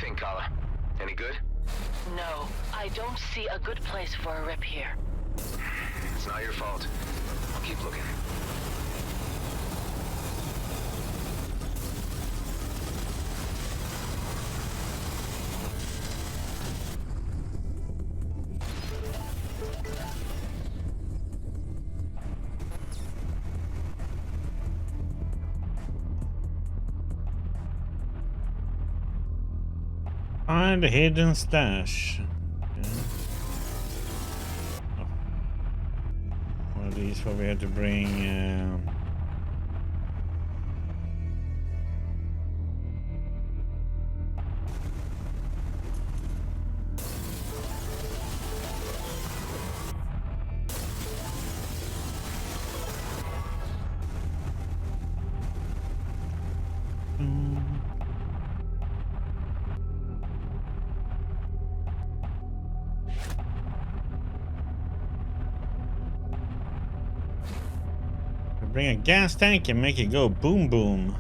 think, Kala? Any good? No, I don't see a good place for a rip here. It's not your fault. I'll keep looking. Find a hidden stash. Okay. Oh. One of these where we had to bring. Bring a gas tank and make it go boom boom.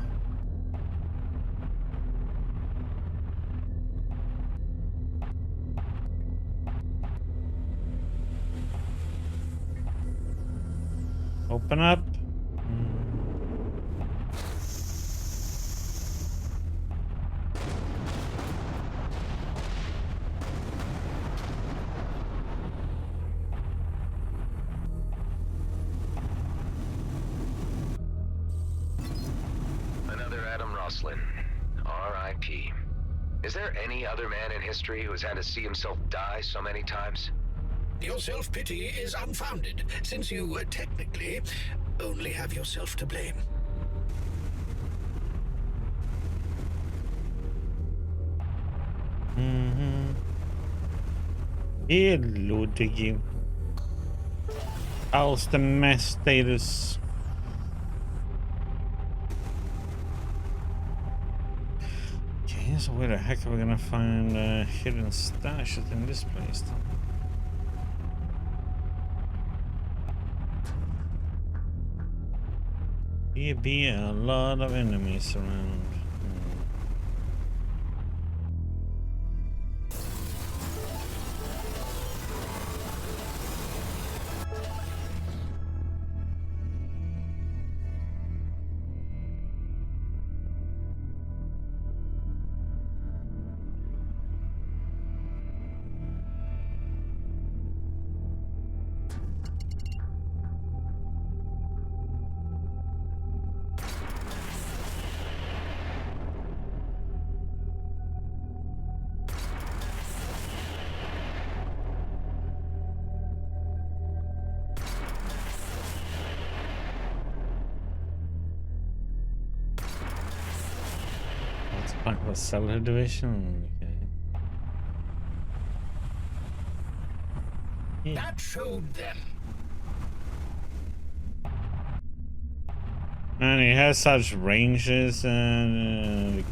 Open up. R.I.P. Is there any other man in history who has had to see himself die so many times? Your self-pity is unfounded, since you technically only have yourself to blame. Hello, Diggy. How's the mess status? Okay, so where the heck are we gonna find hidden stashes in this place then? There be a lot of enemies around. Cellar division. Okay. Yeah. That showed them. And he has such ranges and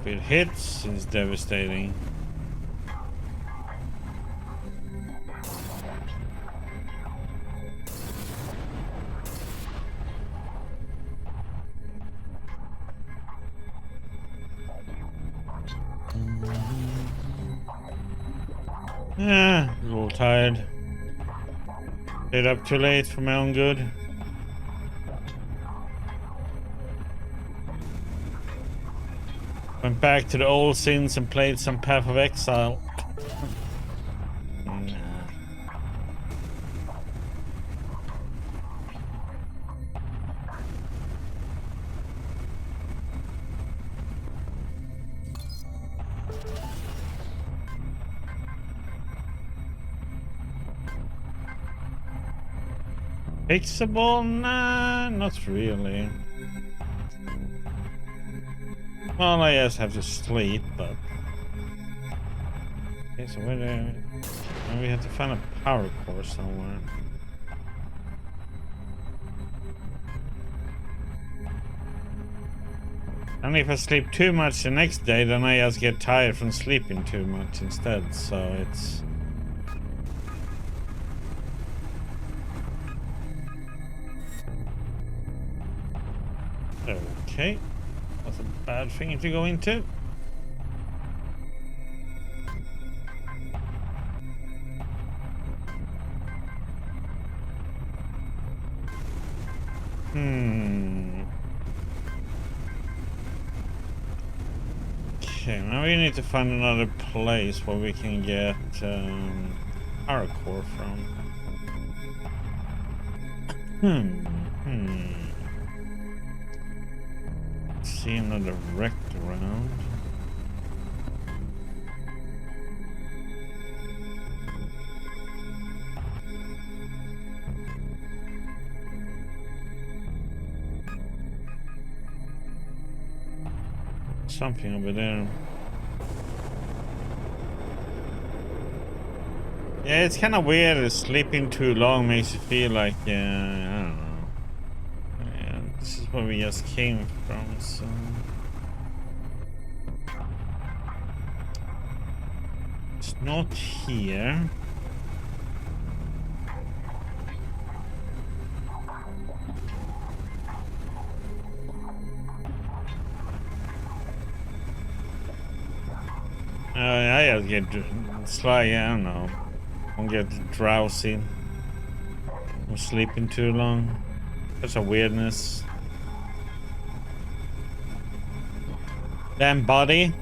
if it hits, it's devastating. Yeah, a little tired. Stayed up too late for my own good. Went back to the old sins and played some Path of Exile. Fixable? Nah, not really. Well, I just have to sleep, but... Okay, so where do... We have to find a power core somewhere. And if I sleep too much the next day, then I just get tired from sleeping too much instead. So it's... Okay. That's a bad thing to go into. Okay, now we need to find another place where we can get our core from. See another wrecked around. Something over there. Yeah, it's kind of weird. Sleeping too long makes you feel like, I don't know. Yeah, this is where we just came from, so... It's not here. I just get sly, I don't know. I get drowsy. I'm sleeping too long. That's a weirdness. Damn body.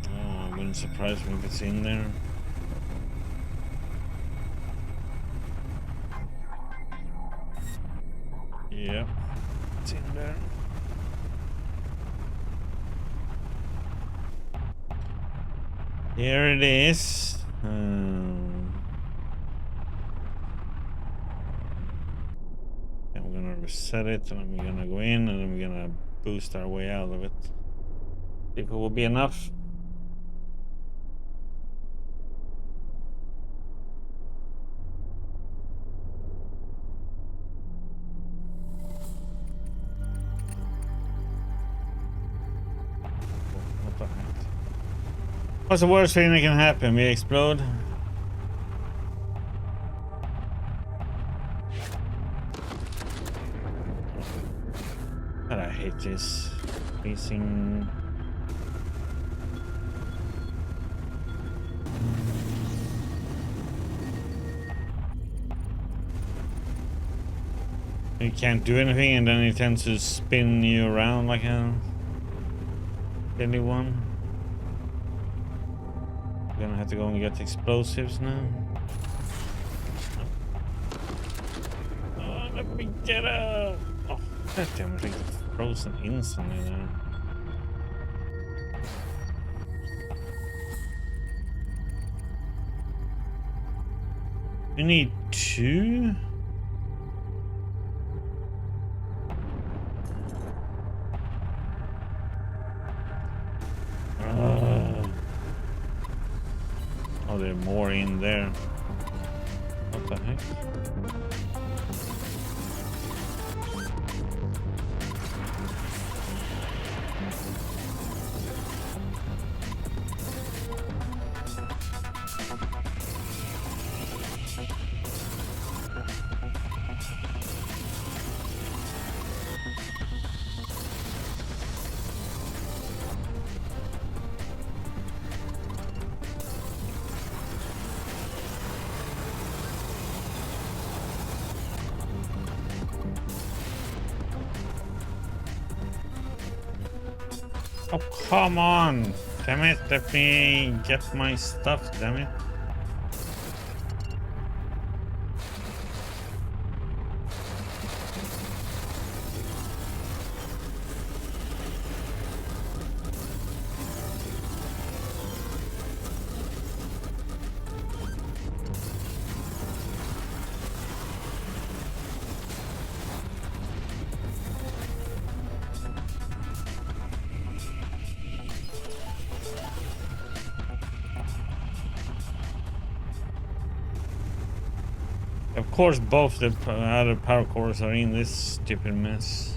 Oh, wouldn't surprise me if it's in there. Yep, it's in there. Here it is. I'm gonna reset it, and I'm gonna go in, and I'm gonna boost our way out of it. If it will be enough. What's the worst thing that can happen? We explode? God, I hate this. Facing... You can't do anything, and then it tends to spin you around like a silly one. We're gonna have to go and get explosives now. Oh, let me get out! Oh, god damn it, it's frozen instantly there. We need 2? Oh, there are more in there. What the heck? Oh, come on! Damn it, let me get my stuff, damn it. Of course, both the other power cores are in this stupid mess.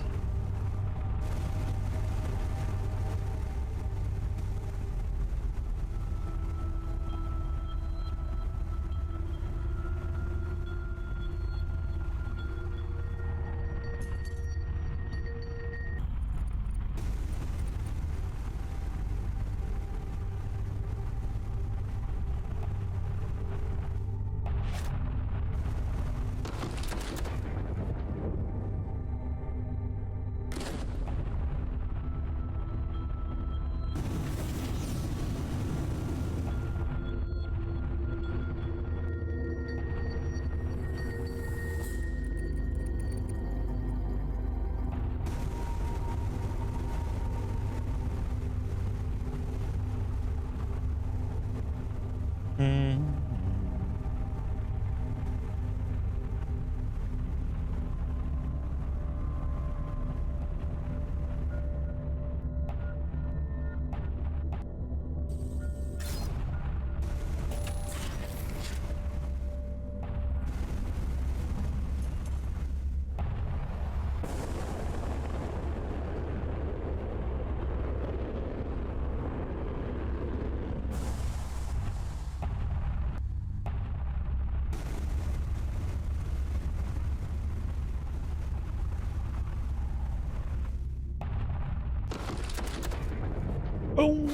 Boom,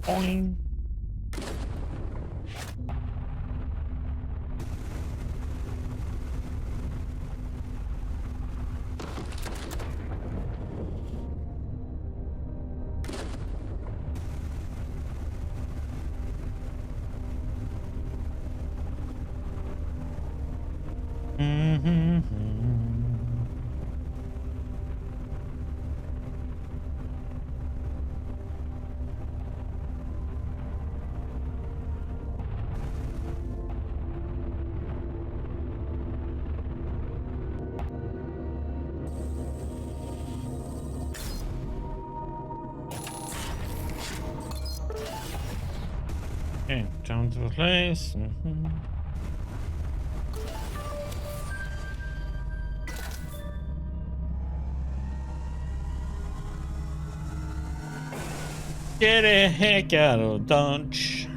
boing. Okay, down to the place. Get the heck out of Dodge.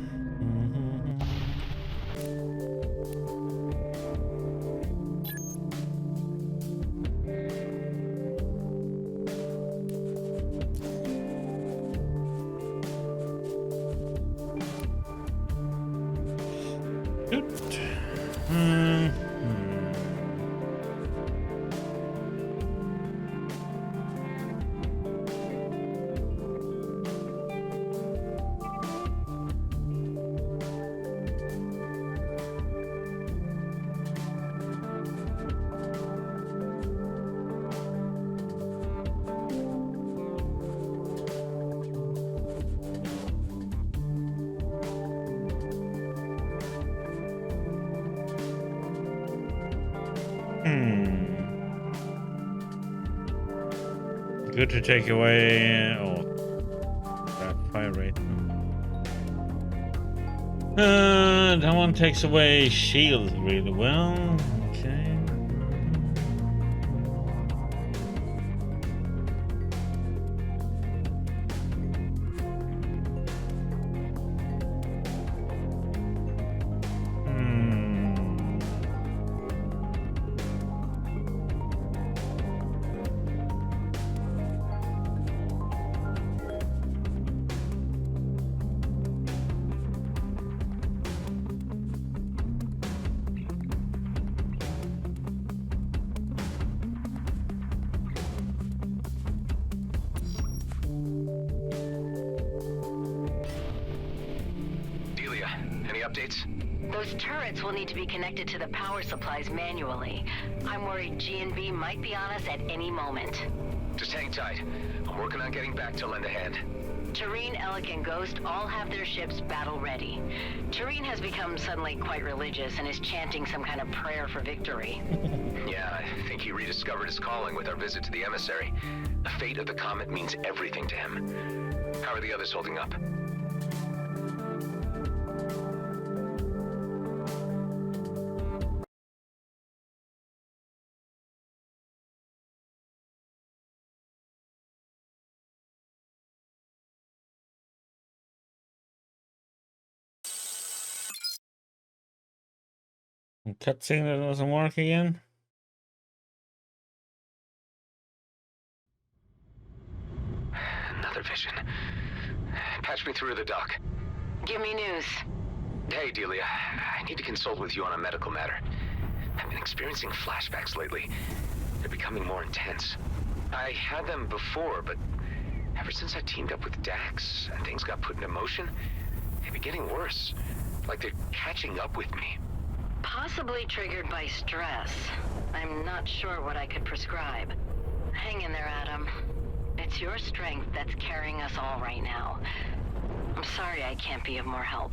Good to take away. Oh, that fire rate. That one takes away shields really well. Okay. Those turrets will need to be connected to the power supplies manually. I'm worried G&B might be on us at any moment. Just hang tight. I'm working on getting back to lend a hand. Tareen, Alec, and Ghost all have their ships battle-ready. Tareen has become suddenly quite religious and is chanting some kind of prayer for victory. Yeah, I think he rediscovered his calling with our visit to the emissary. The fate of the comet means everything to him. How are the others holding up? Cutscene that doesn't work again. Another vision. Patch me through to the dock. Give me news. Hey, Delia. I need to consult with you on a medical matter. I've been experiencing flashbacks lately. They're becoming more intense. I had them before, but ever since I teamed up with Dax and things got put into motion, they've been getting worse. Like they're catching up with me. Possibly triggered by stress. I'm not sure what I could prescribe. Hang in there, Adam. It's your strength that's carrying us all right now. I'm sorry I can't be of more help,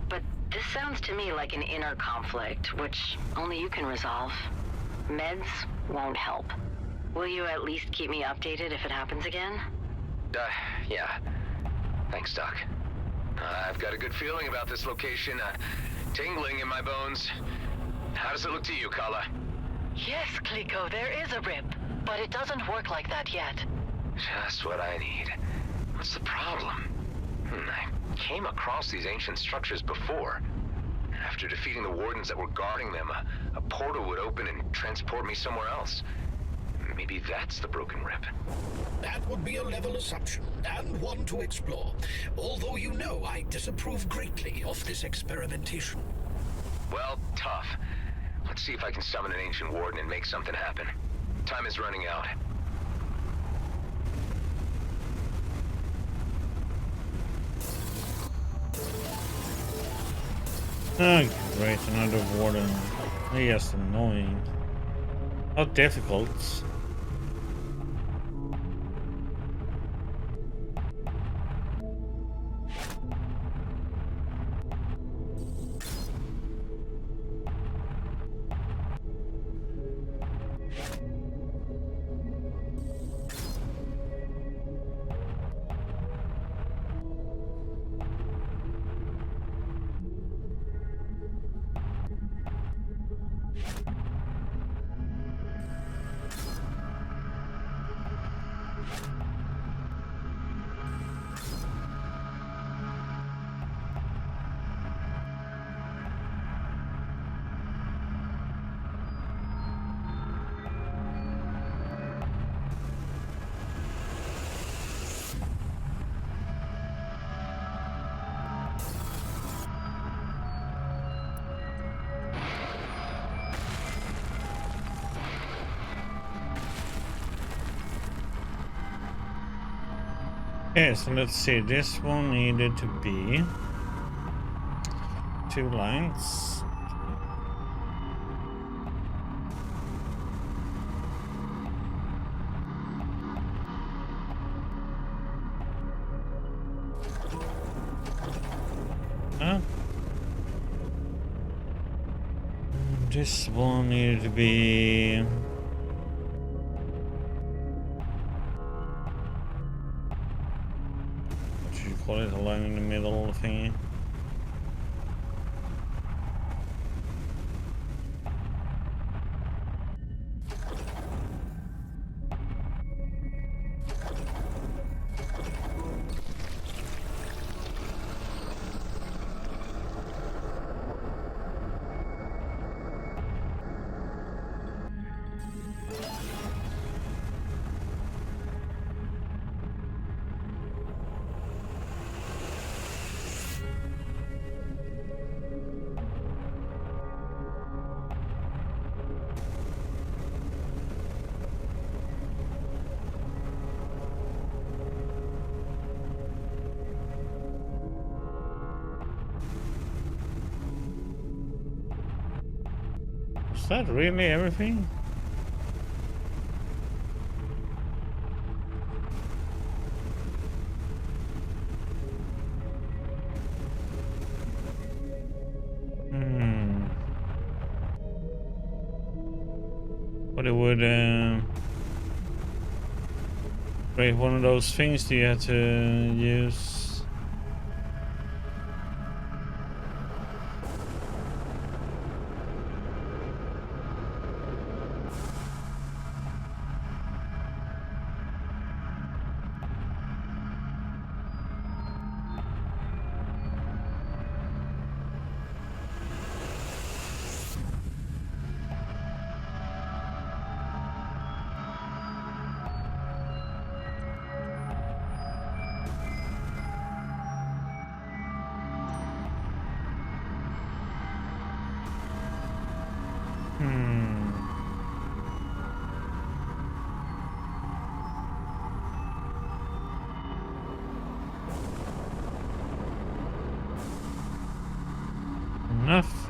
but this sounds to me like an inner conflict, which only you can resolve. Meds won't help. Will you at least keep me updated if it happens again? Yeah. Thanks, Doc. I've got a good feeling about this location, tingling in my bones. How does it look to you, Kala? Yes, Kliko, there is a rip, but it doesn't work like that yet. Just what I need. What's the problem? I came across these ancient structures before. After defeating the wardens that were guarding them, a portal would open and transport me somewhere else. Maybe that's the broken rip. That would be a level assumption, and one to explore. Although you know I disapprove greatly of this experimentation. Well, tough. Let's see if I can summon an ancient warden and make something happen. Time is running out. Oh, great, another warden. Yes, annoying. How difficult. Okay, so let's see. This one needed to be 2 lines. Huh? This one needed to be call it a line in the middle thingy. Is that really everything? But it would break one of those things that you had to use.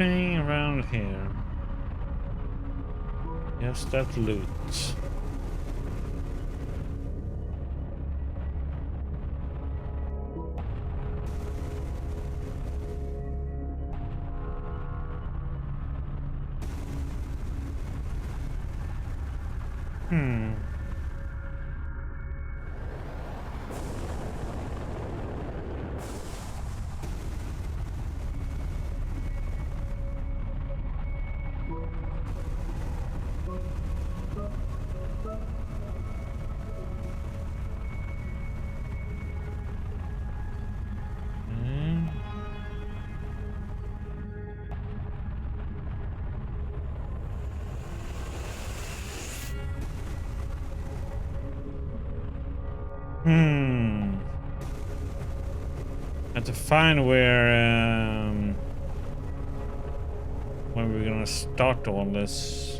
anything around here? Yes, that loot. Hmm. Have to find where when we're gonna start all this.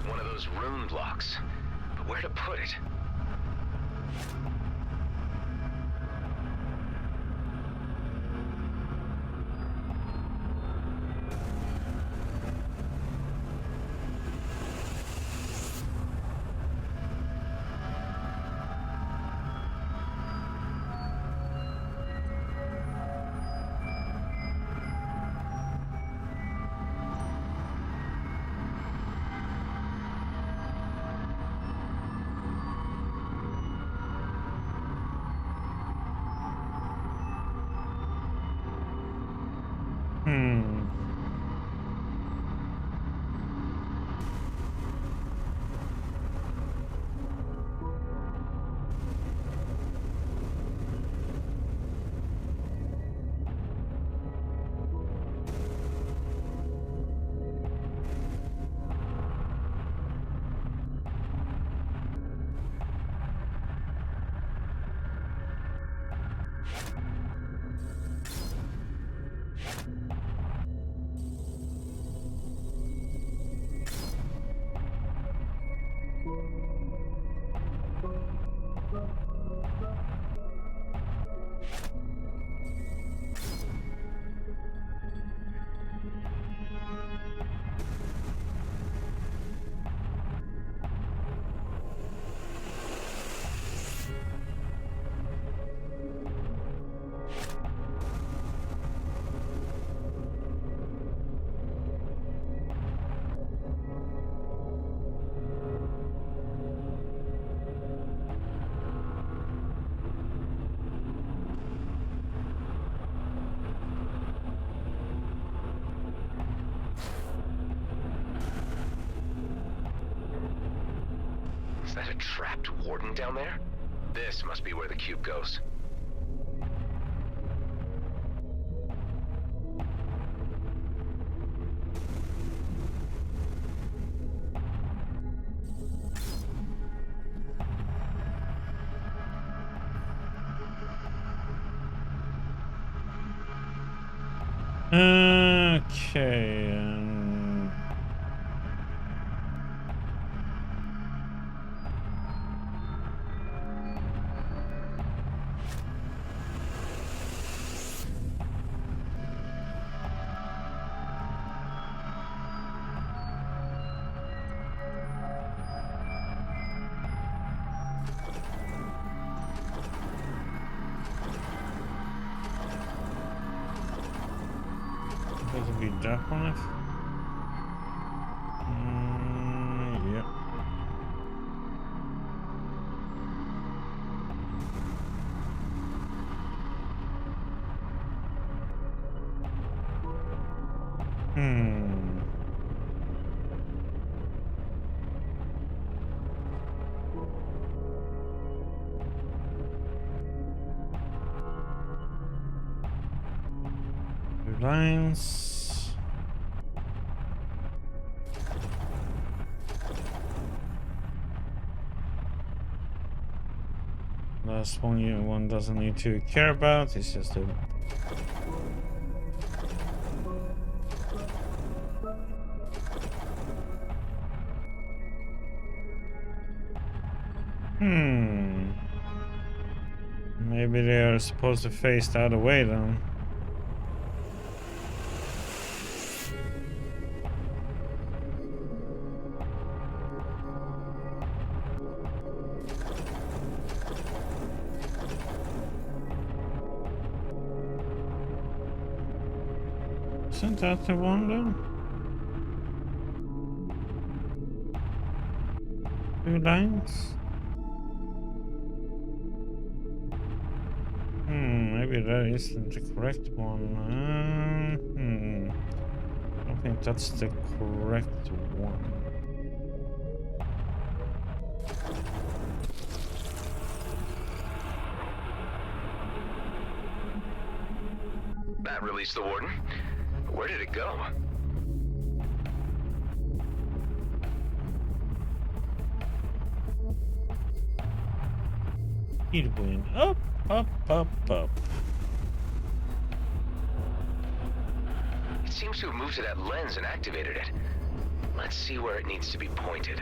One of those rune blocks. But where to put it? Is that a trapped warden down there? This must be where the cube goes. Okay. Does it be dark on it? Yep. lines. Last one doesn't need to care about. It's just a maybe they are supposed to face the other way then. Isn't that the one then? 2 lines? Maybe that isn't the correct one. I don't think that's the correct one. That released the warden. Where did it go? It went up, up, up, up. It seems to have moved to that lens and activated it. Let's see where it needs to be pointed.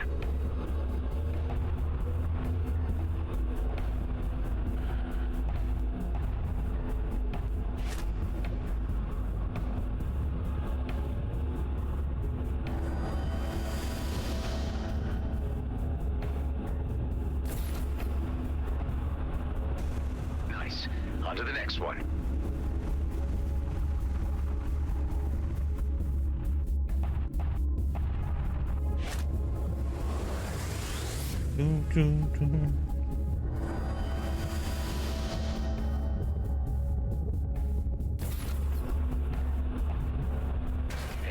Nice. On to the next one. Doom, doom, doom.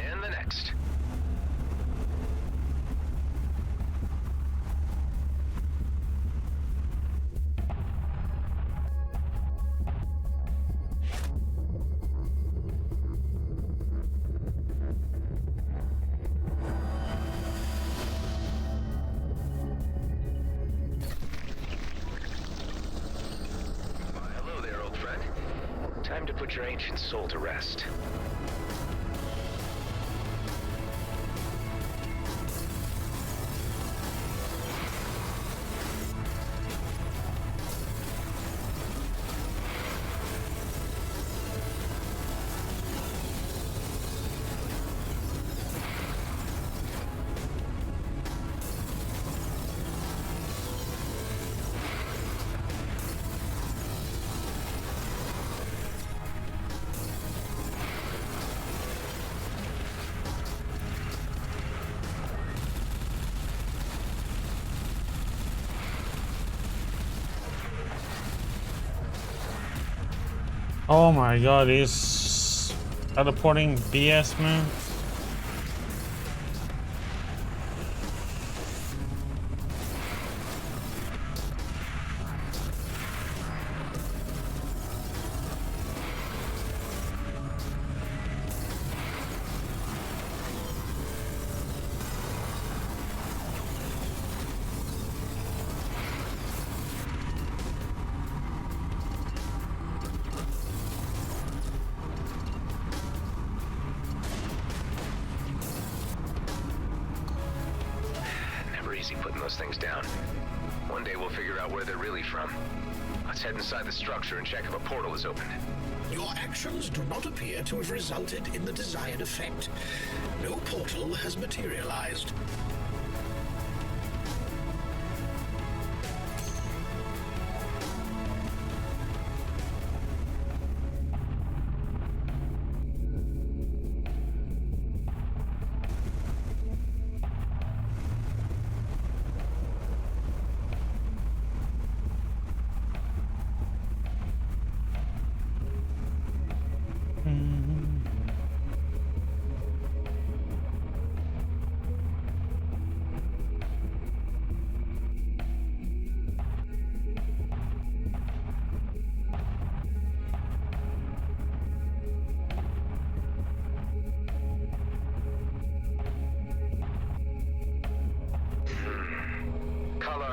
And the next. Hello there, old friend. Time to put your ancient soul to rest. Oh my god, he's teleporting BS, man. Easy putting those things down. One day we'll figure out where they're really from. Let's head inside the structure and check if a portal is opened. Your actions do not appear to have resulted in the desired effect. No portal has materialized.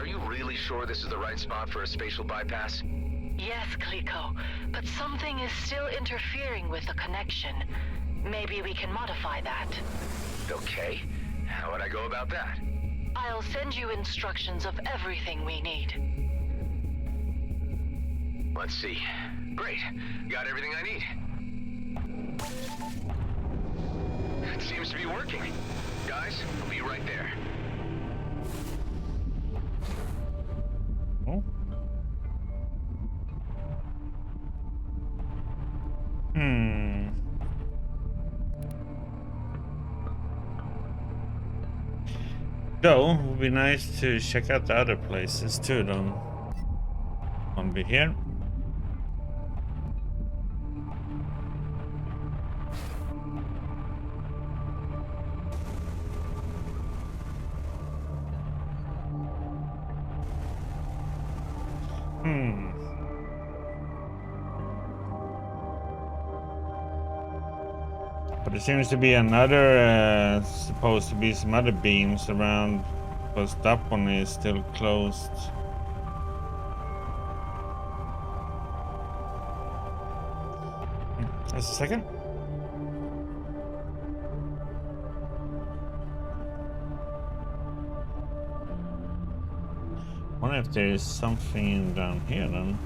are you really sure this is the right spot for a spatial bypass? Yes, Clico, but something is still interfering with the connection. Maybe we can modify that. Okay. How would I go about that? I'll send you instructions of everything we need. Let's see. Great. Got everything I need. It seems to be working. Guys, I'll be right there. Oh. Though, it would be nice to check out the other places too, though. One be here. But there seems to be another, supposed to be some other beams around, because that one is still closed. Just a second. Wonder if there is something down here then.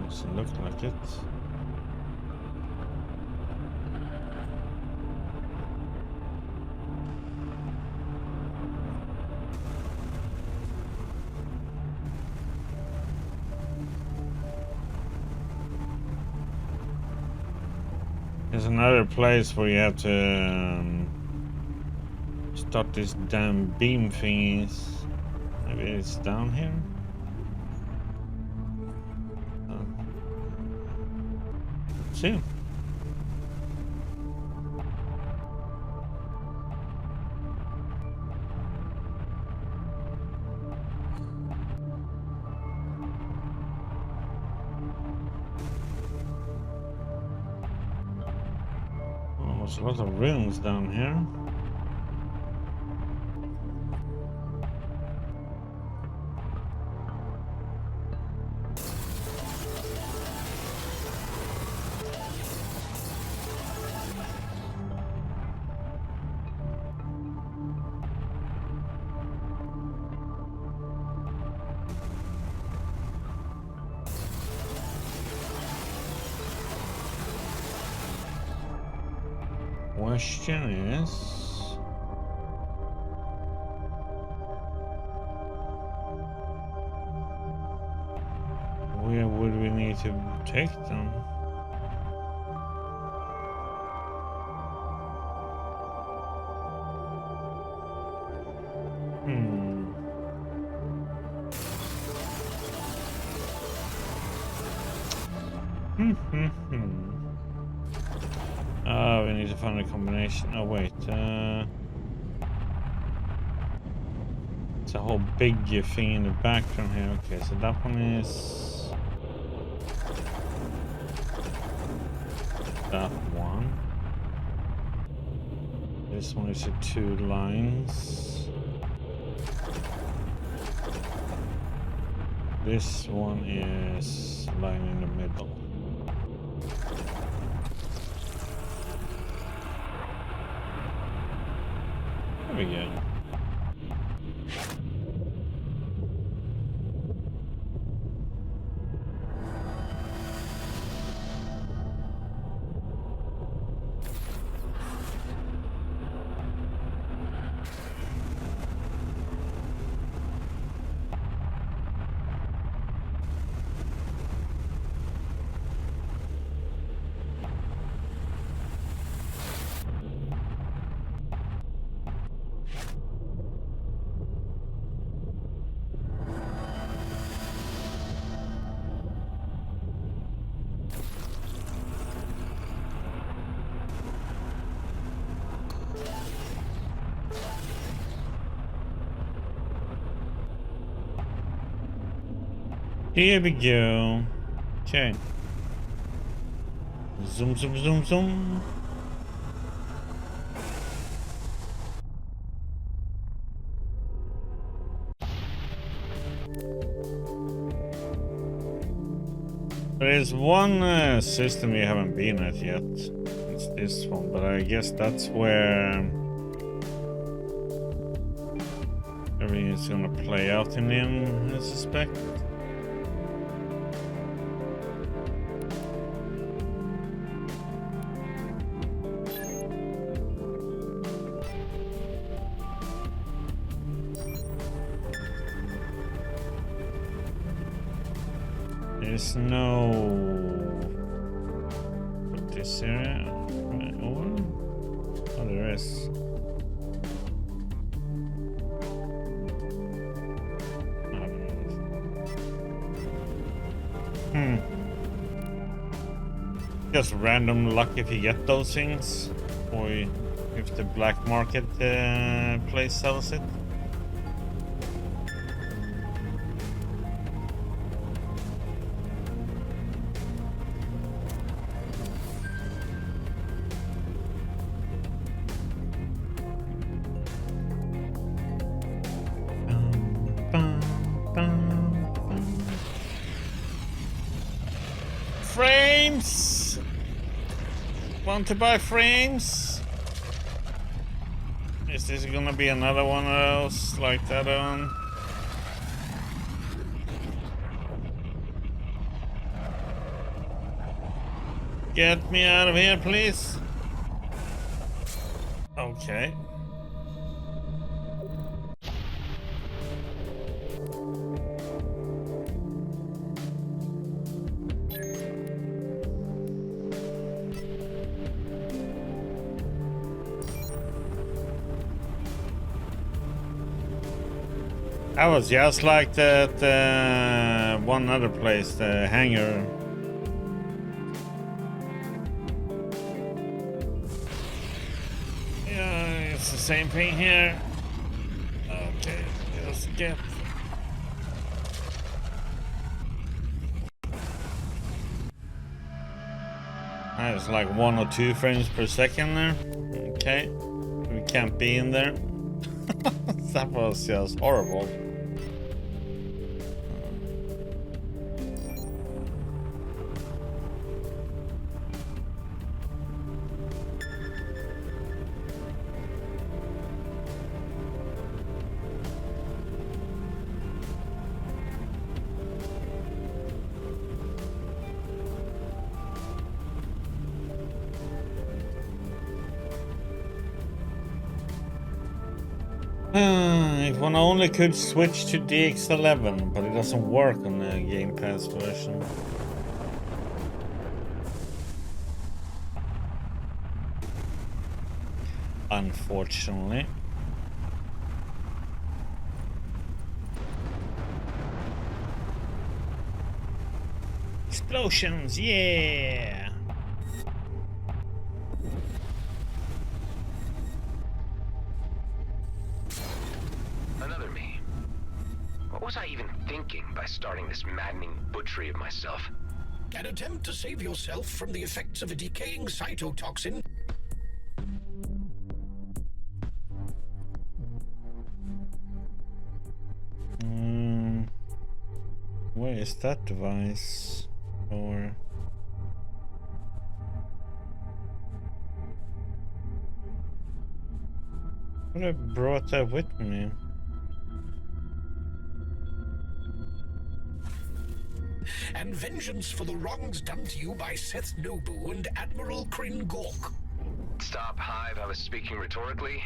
Doesn't look like it. There's another place where you have to start this damn beam thingies. Maybe it's down here. See. Oh, there's a lot of rooms down here. Question is, where would we need to take them? We need to find a combination. Oh wait, it's a whole big thing in the background here. Okay, so that one is that one. This one is the 2 lines. This one is line in the middle. There we go. Here we go. Okay. Zoom, zoom, zoom, zoom. There is one system you haven't been at yet. It's this one, but I guess that's where everything is gonna play out in the end, I suspect. There's no put this area over. Oh, there is. Just random luck if you get those things, or if the black market place sells it. Frames! Want to buy frames? Is this gonna be another one of those like that one? Get me out of here, please. Okay. That was just like that one other place, the hangar. Yeah, it's the same thing here. Okay, let's get. It's like 1 or 2 frames per second there. Okay, we can't be in there. That was just horrible. If one only could switch to DX11, but it doesn't work on the Game Pass version. Unfortunately. Explosions, yeah! Another me. What was I even thinking by starting this maddening butchery of myself? An attempt to save yourself from the effects of a decaying cytotoxin. Where is that device? Or would have brought that with me? And vengeance for the wrongs done to you by Seth Nobu and Admiral Kryn Gork. Stop, Hive. I was speaking rhetorically.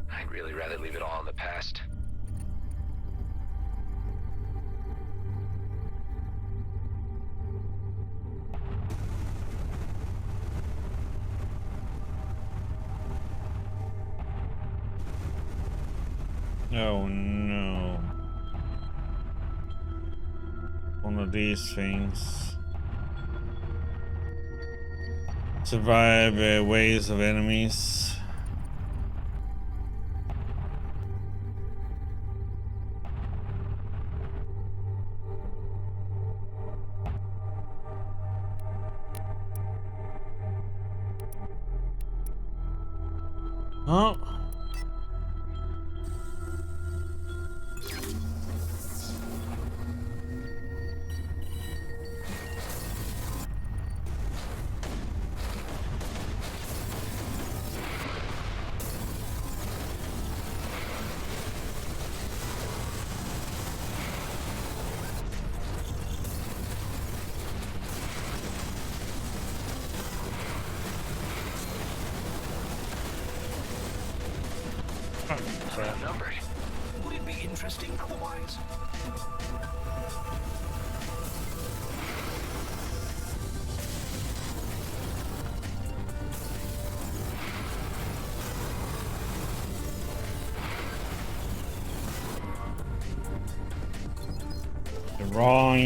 I'd really rather leave it all in the past. Oh no. One of these things. Survive waves of enemies. Oh. Outnumbered. Would it be interesting otherwise? The wrong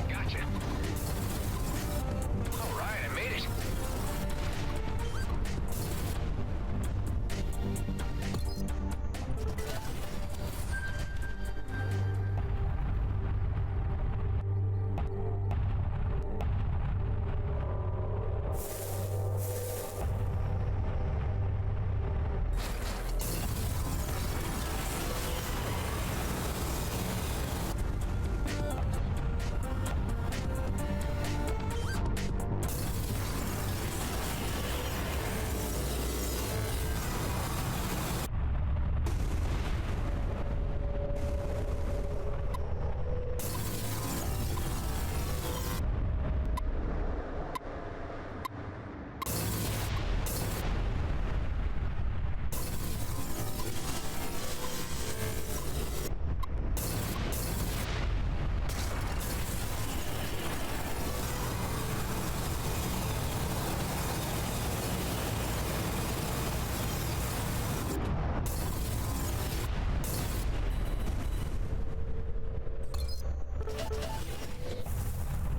Gotcha. All right, I made it.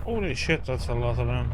Holy shit, that's a lot of them.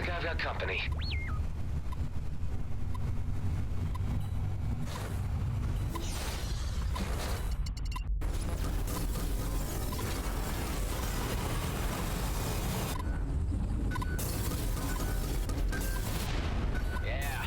think I've got company. Yeah.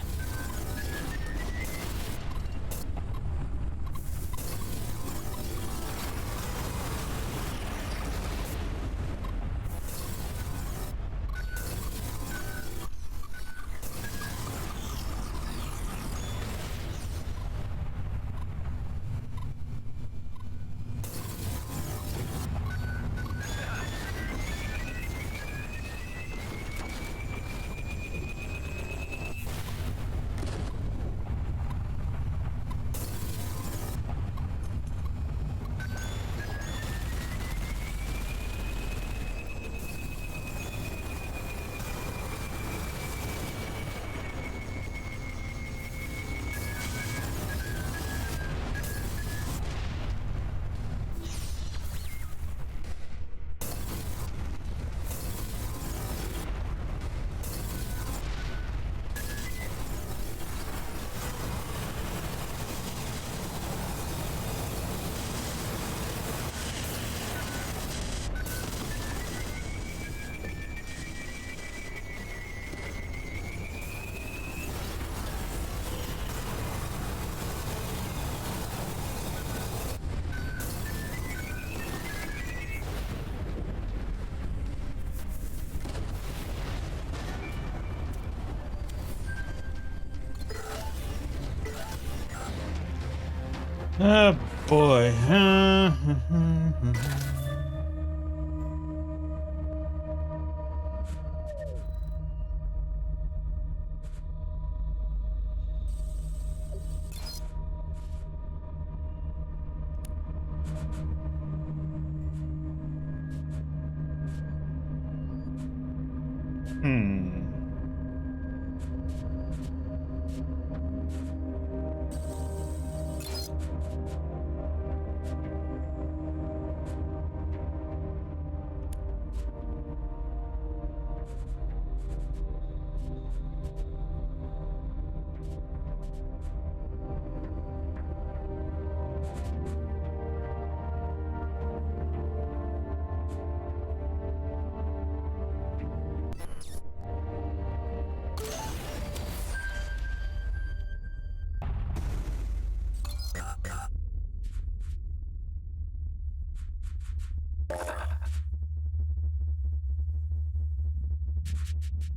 Oh boy.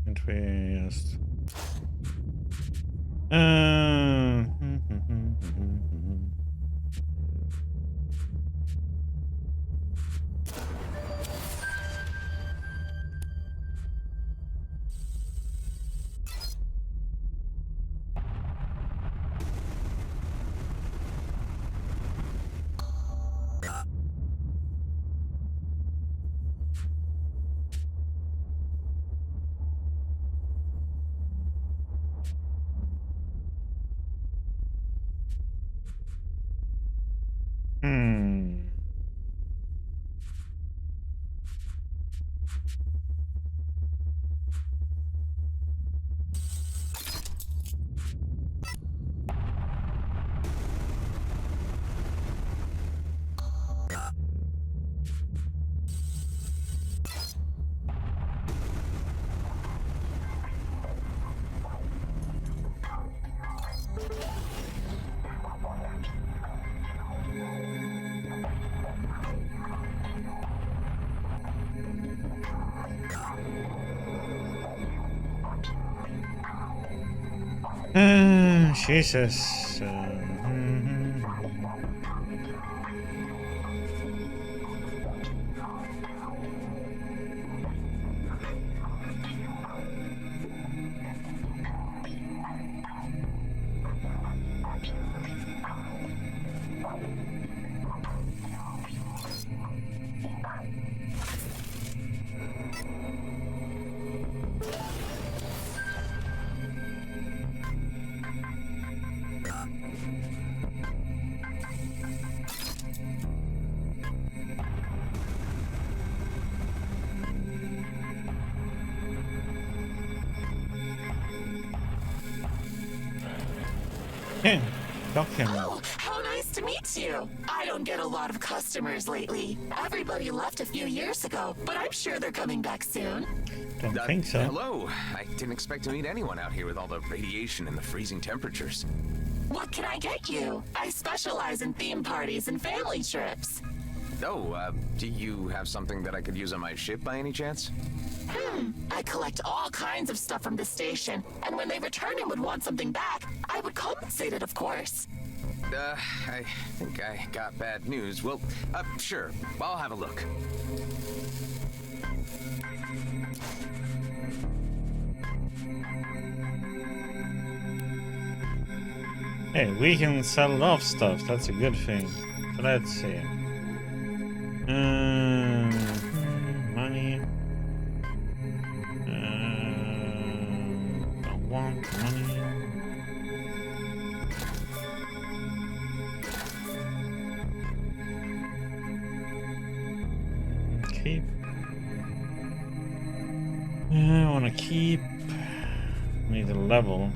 Interest. Jesus. Hey, talk him. Oh, how nice to meet you. I don't get a lot of customers lately. Everybody left a few years ago, but I'm sure they're coming back soon. Don't think so. Hello. I didn't expect to meet anyone out here with all the radiation and the freezing temperatures. What can I get you? I specialize in theme parties and family trips. Oh, do you have something that I could use on my ship by any chance? I collect all kinds of stuff from the station, and when they return and would want something back, I would compensate it, of course. I think I got bad news. Well, sure. I'll have a look. Hey, we can sell off stuff. That's a good thing. So let's see. Money. Don't want money. Keep. I want to keep. Need a level.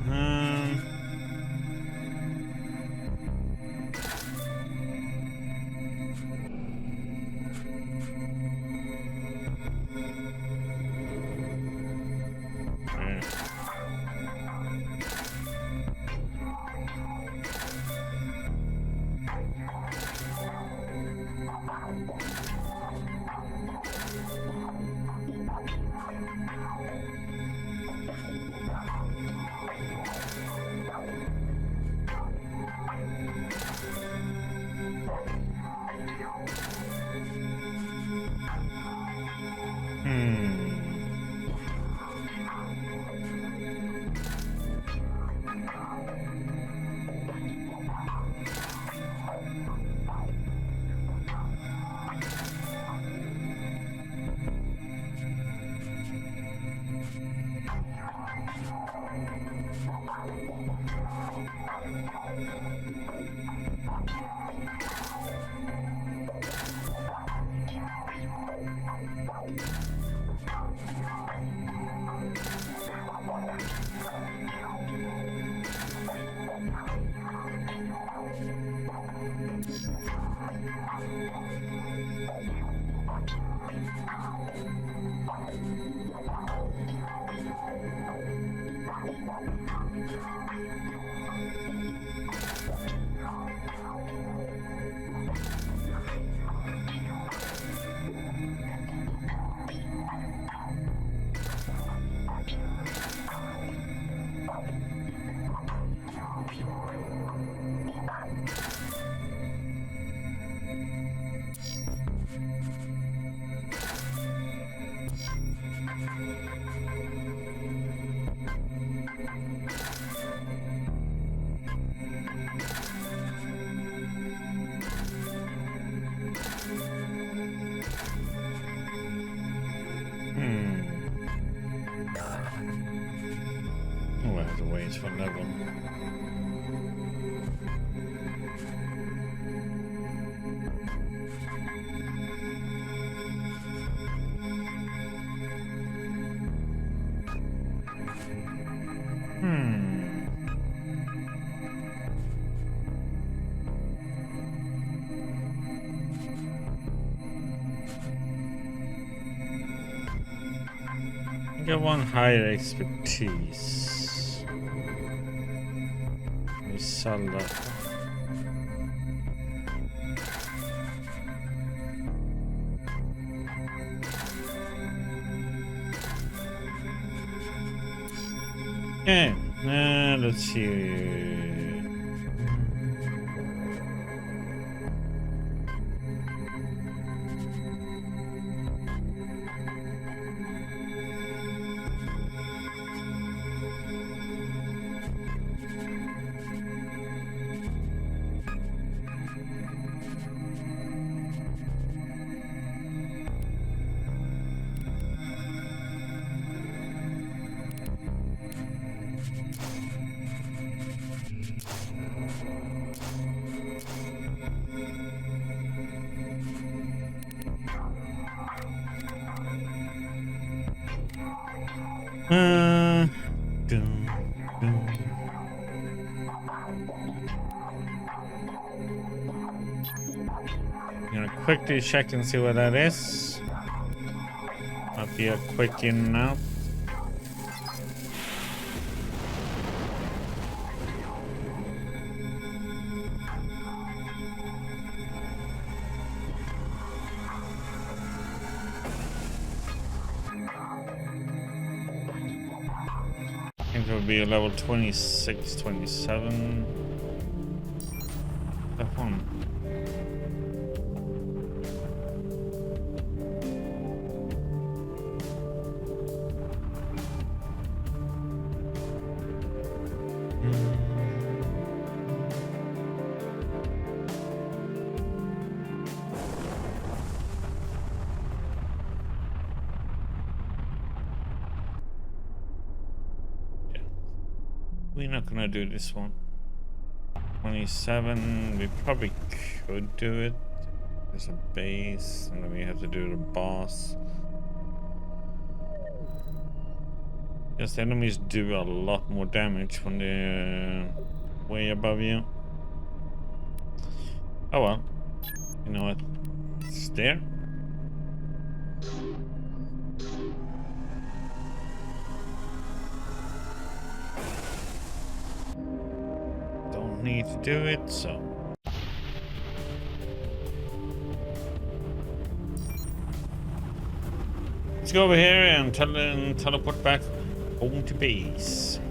Oh, I have to wait for level. Get one higher expertise. We sell that. Okay, let's see. Dun, dun. quickly check and see what that is. Might be a quick in and out. I think it would be a level 26, 27. That one. We're not gonna do this one. 27, we probably could do it. There's a base, and then we have to do the boss. Yes, the enemies do a lot more damage when they're way above you. Oh well. You know what? It's there. Need to do it, so let's go over here and teleport back home to base.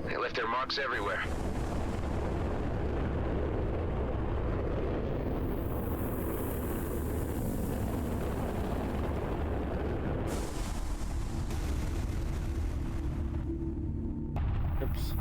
They left their marks everywhere. Oops.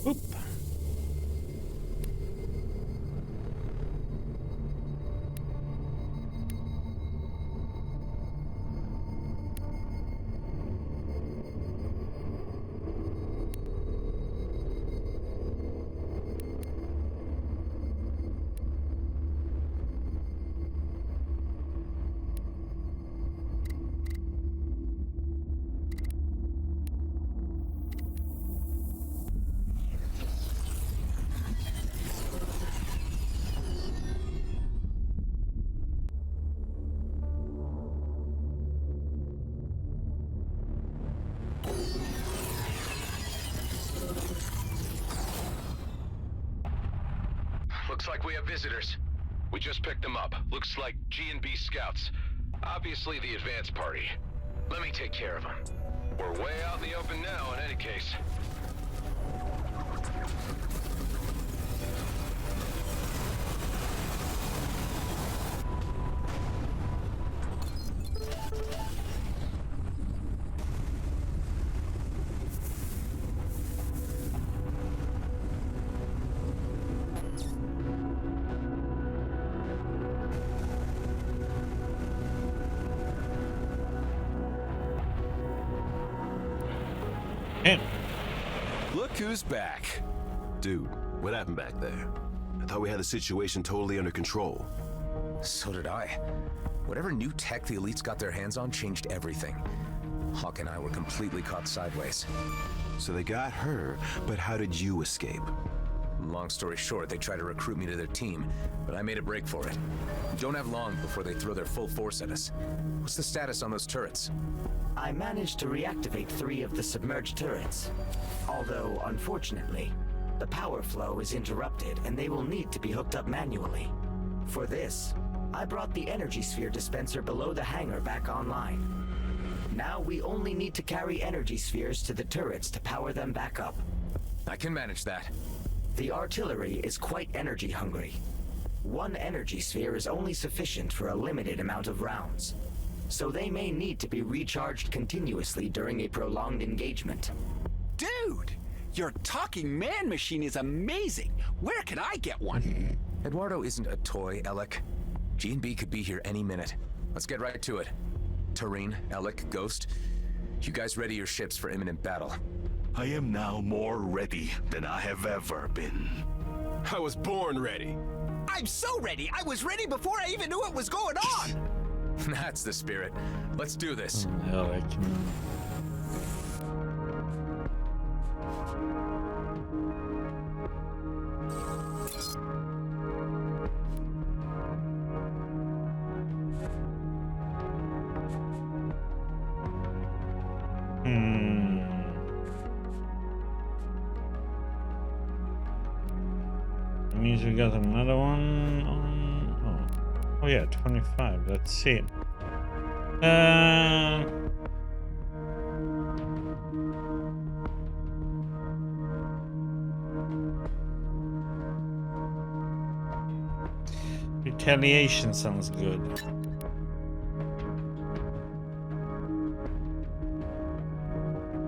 Oop. Looks like we have visitors. We just picked them up. Looks like G&B scouts. Obviously the advance party. Let me take care of them. We're way out in the open now in any case. Hey. Look who's back. Dude, what happened back there? I thought we had the situation totally under control. So did I. Whatever new tech the elites got their hands on changed everything. Hawk and I were completely caught sideways. So they got her, but how did you escape? Long story short, they tried to recruit me to their team, but I made a break for it. Don't have long before they throw their full force at us. What's the status on those turrets? I managed to reactivate 3 of the submerged turrets. Although, unfortunately, the power flow is interrupted and they will need to be hooked up manually. For this, I brought the energy sphere dispenser below the hangar back online. Now we only need to carry energy spheres to the turrets to power them back up. I can manage that. The artillery is quite energy hungry. 1 energy sphere is only sufficient for a limited amount of rounds, so they may need to be recharged continuously during a prolonged engagement. Dude, your talking man machine is amazing. Where can I get one? Eduardo isn't a toy, Alec. G&B could be here any minute. Let's get right to it. Tareen, Alec, Ghost, you guys ready your ships for imminent battle? I am now more ready than I have ever been. I was born ready. I'm so ready. I was ready before I even knew what was going on. That's the spirit. Let's do this. Alec. Means we got another one on. Oh yeah, 25. Let's see. Retaliation sounds good.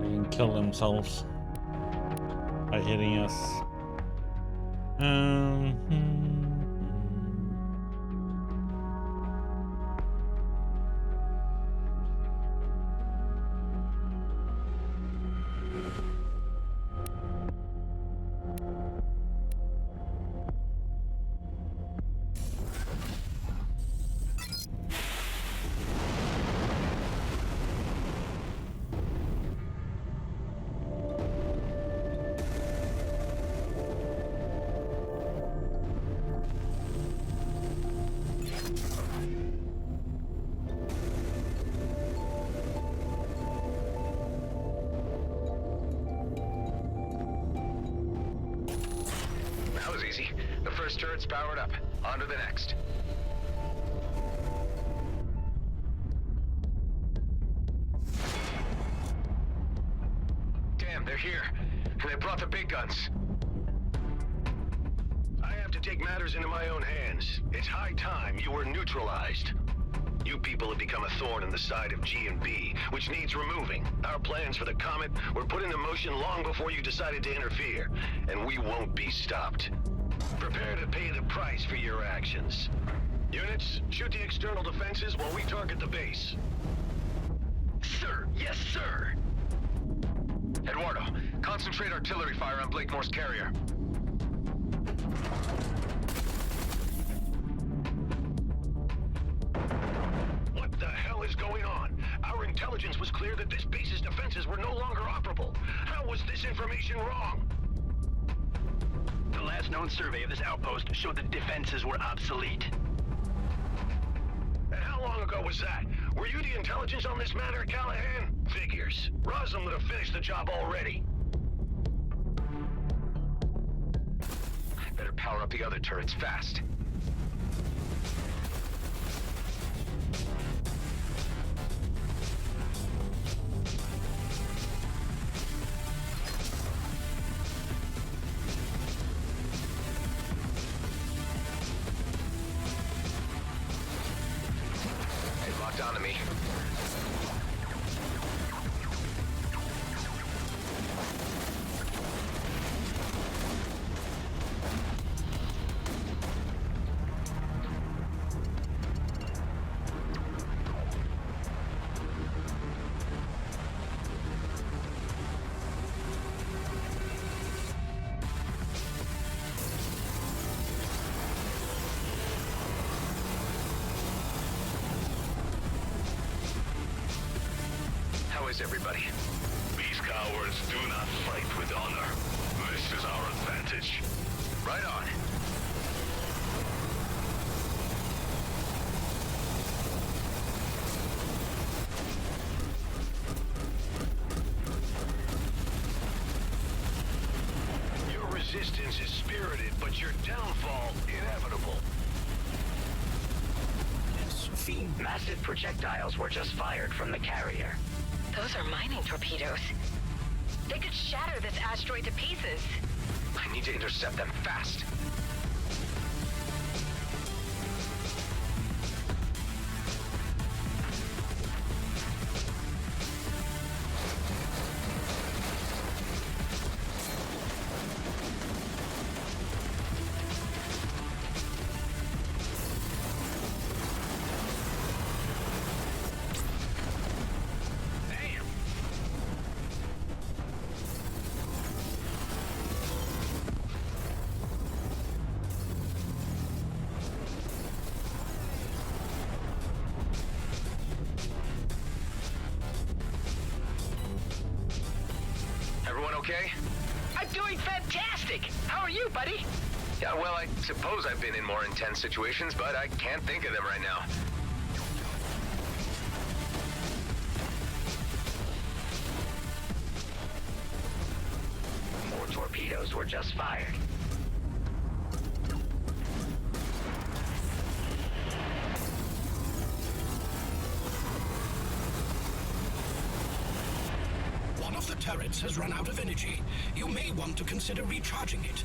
They can kill themselves by hitting us. First turret's powered up. On to the next. Damn, they're here. And they brought the big guns. I have to take matters into my own hands. It's high time you were neutralized. You people have become a thorn in the side of G&B, which needs removing. Our plans for the Comet were put into motion long before you decided to interfere, and we won't be stopped. Prepare to pay the price for your actions. Units, shoot the external defenses while we target the base. Sir, yes, sir. Eduardo, concentrate artillery fire on Blakemore's carrier. What the hell is going on? Our intelligence was clear that this base's defenses were no longer operable. How was this information wrong? The last known survey of this outpost showed the defenses were obsolete. And how long ago was that? Were you the intelligence on this matter, Callahan? Figures. Roslin would have finished the job already. Better power up the other turrets fast. Onto me. How is everybody? These cowards do not fight with honor. This is our advantage. Right on. Your resistance is spirited, but your downfall inevitable. Massive projectiles were just fired from the carrier. Those are mining torpedoes. They could shatter this asteroid to pieces. I need to intercept them fast. Everyone okay? I'm doing fantastic! How are you, buddy? Yeah, well, I suppose I've been in more intense situations, but I can't think of them right now. More torpedoes were just fired. One of the turrets has run out of energy. You may want to consider recharging it.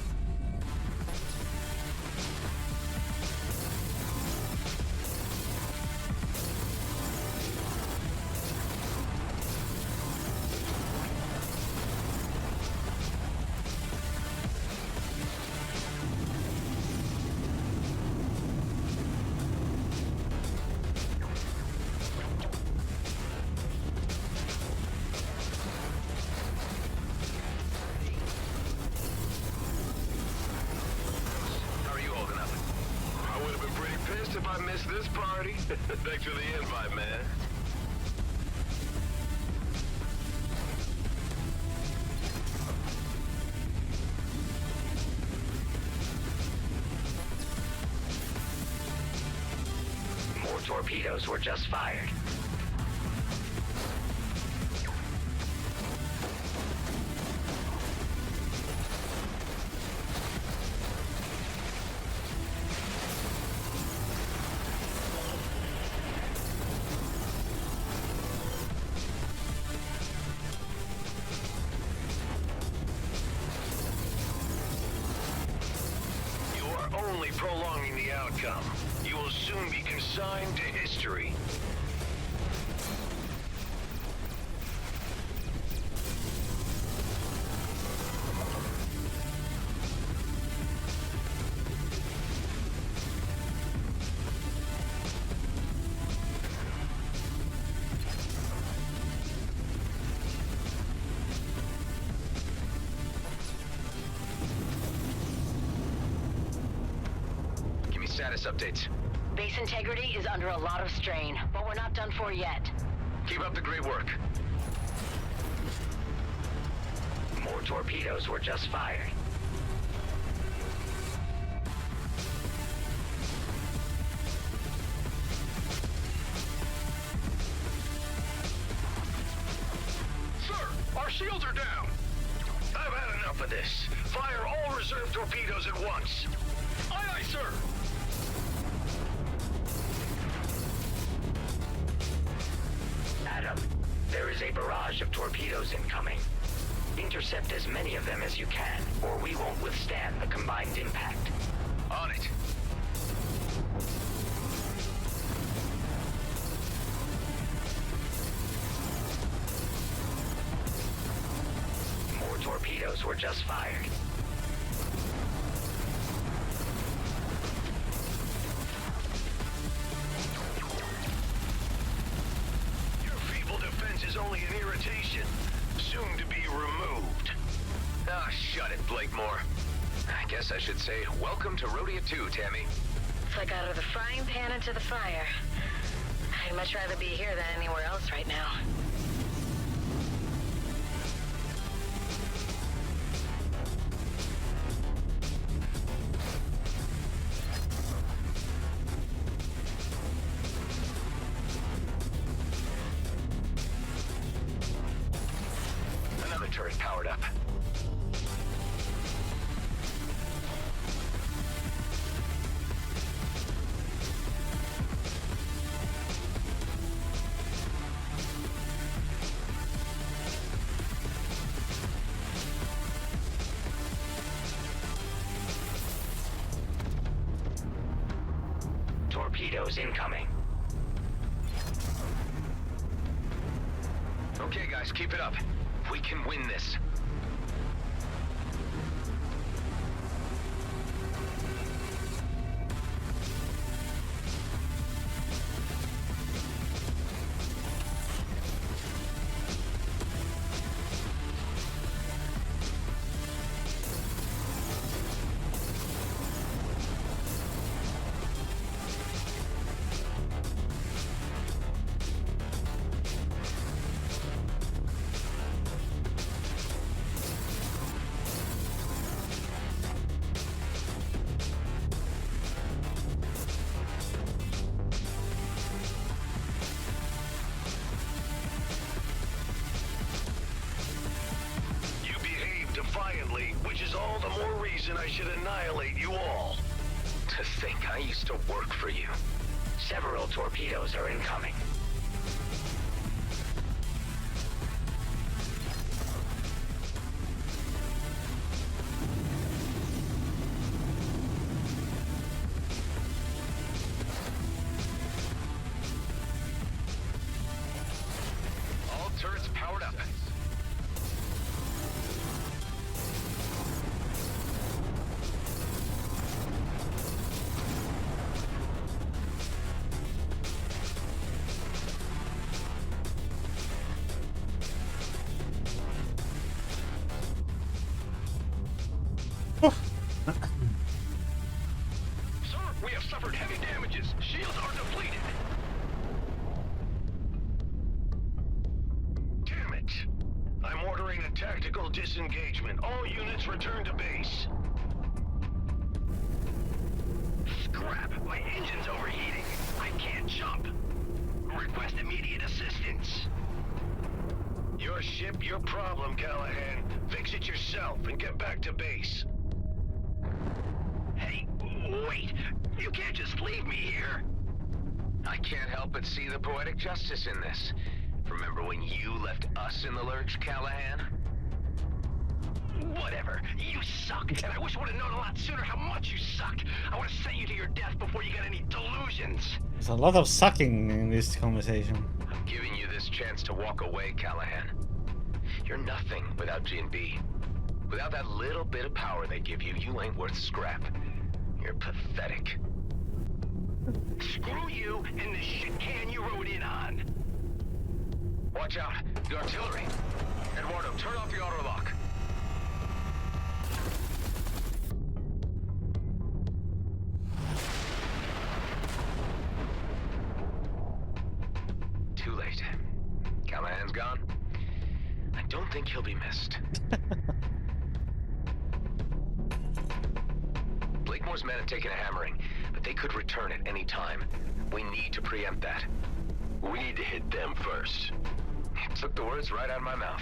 How are you holding up? I would have been pretty pissed if I missed this party. Thanks for the invite, man. More torpedoes were just fired. You are only prolonging the outcome. You will soon be consigned to history. Give me status updates. Base integrity is under a lot of strain, but we're not done for yet. Keep up the great work. More torpedoes were just fired. Sir, our shields are down. I've had enough of this. Fire all reserve torpedoes at once. Aye, aye, sir. Adam, there is a barrage of torpedoes incoming. Intercept as many of them as you can, or we won't withstand the combined impact. On it. More torpedoes were just fired. Your feeble defense is only an irritation, soon to be removed. Ah, shut it, Blakemore. I guess I should say, welcome to Rhodia 2, Tammy. It's like out of the frying pan into the fire. I'd much rather be here than anywhere else right now. torpedoes incoming. Okay, guys, keep it up. We can win this. Defiantly, which is all the more reason I should annihilate you all. To think I used to work for you. Several torpedoes are incoming. All turrets powered up. Sir, we have suffered heavy damages. Shields are depleted. Damn it! I'm ordering a tactical disengagement. All units return to base. Scrap! My engine's overheating. I can't jump. Request immediate assistance. Your ship, your problem, Callahan. Fix it yourself and get back to base. Hey, wait! You can't just leave me here! I can't help but see the poetic justice in this. Remember when you left us in the lurch, Callahan? Whatever. You suck, and I wish I would have known a lot sooner how much you sucked. I would have sent you to your death before you got any delusions. There's a lot of sucking in this conversation. I'm giving you this chance to walk away, Callahan. You're nothing without G&B. Without that little bit of power they give you, you ain't worth scrap. You're pathetic. Screw you and the shit can you rode in on. Watch out, the artillery. Eduardo, turn off the auto lock. Too late. Callahan's gone. I don't think he'll be missed. Blakemore's men have taken a hammering, but they could return at any time. We need to preempt that. We need to hit them first. You took the words right out of my mouth.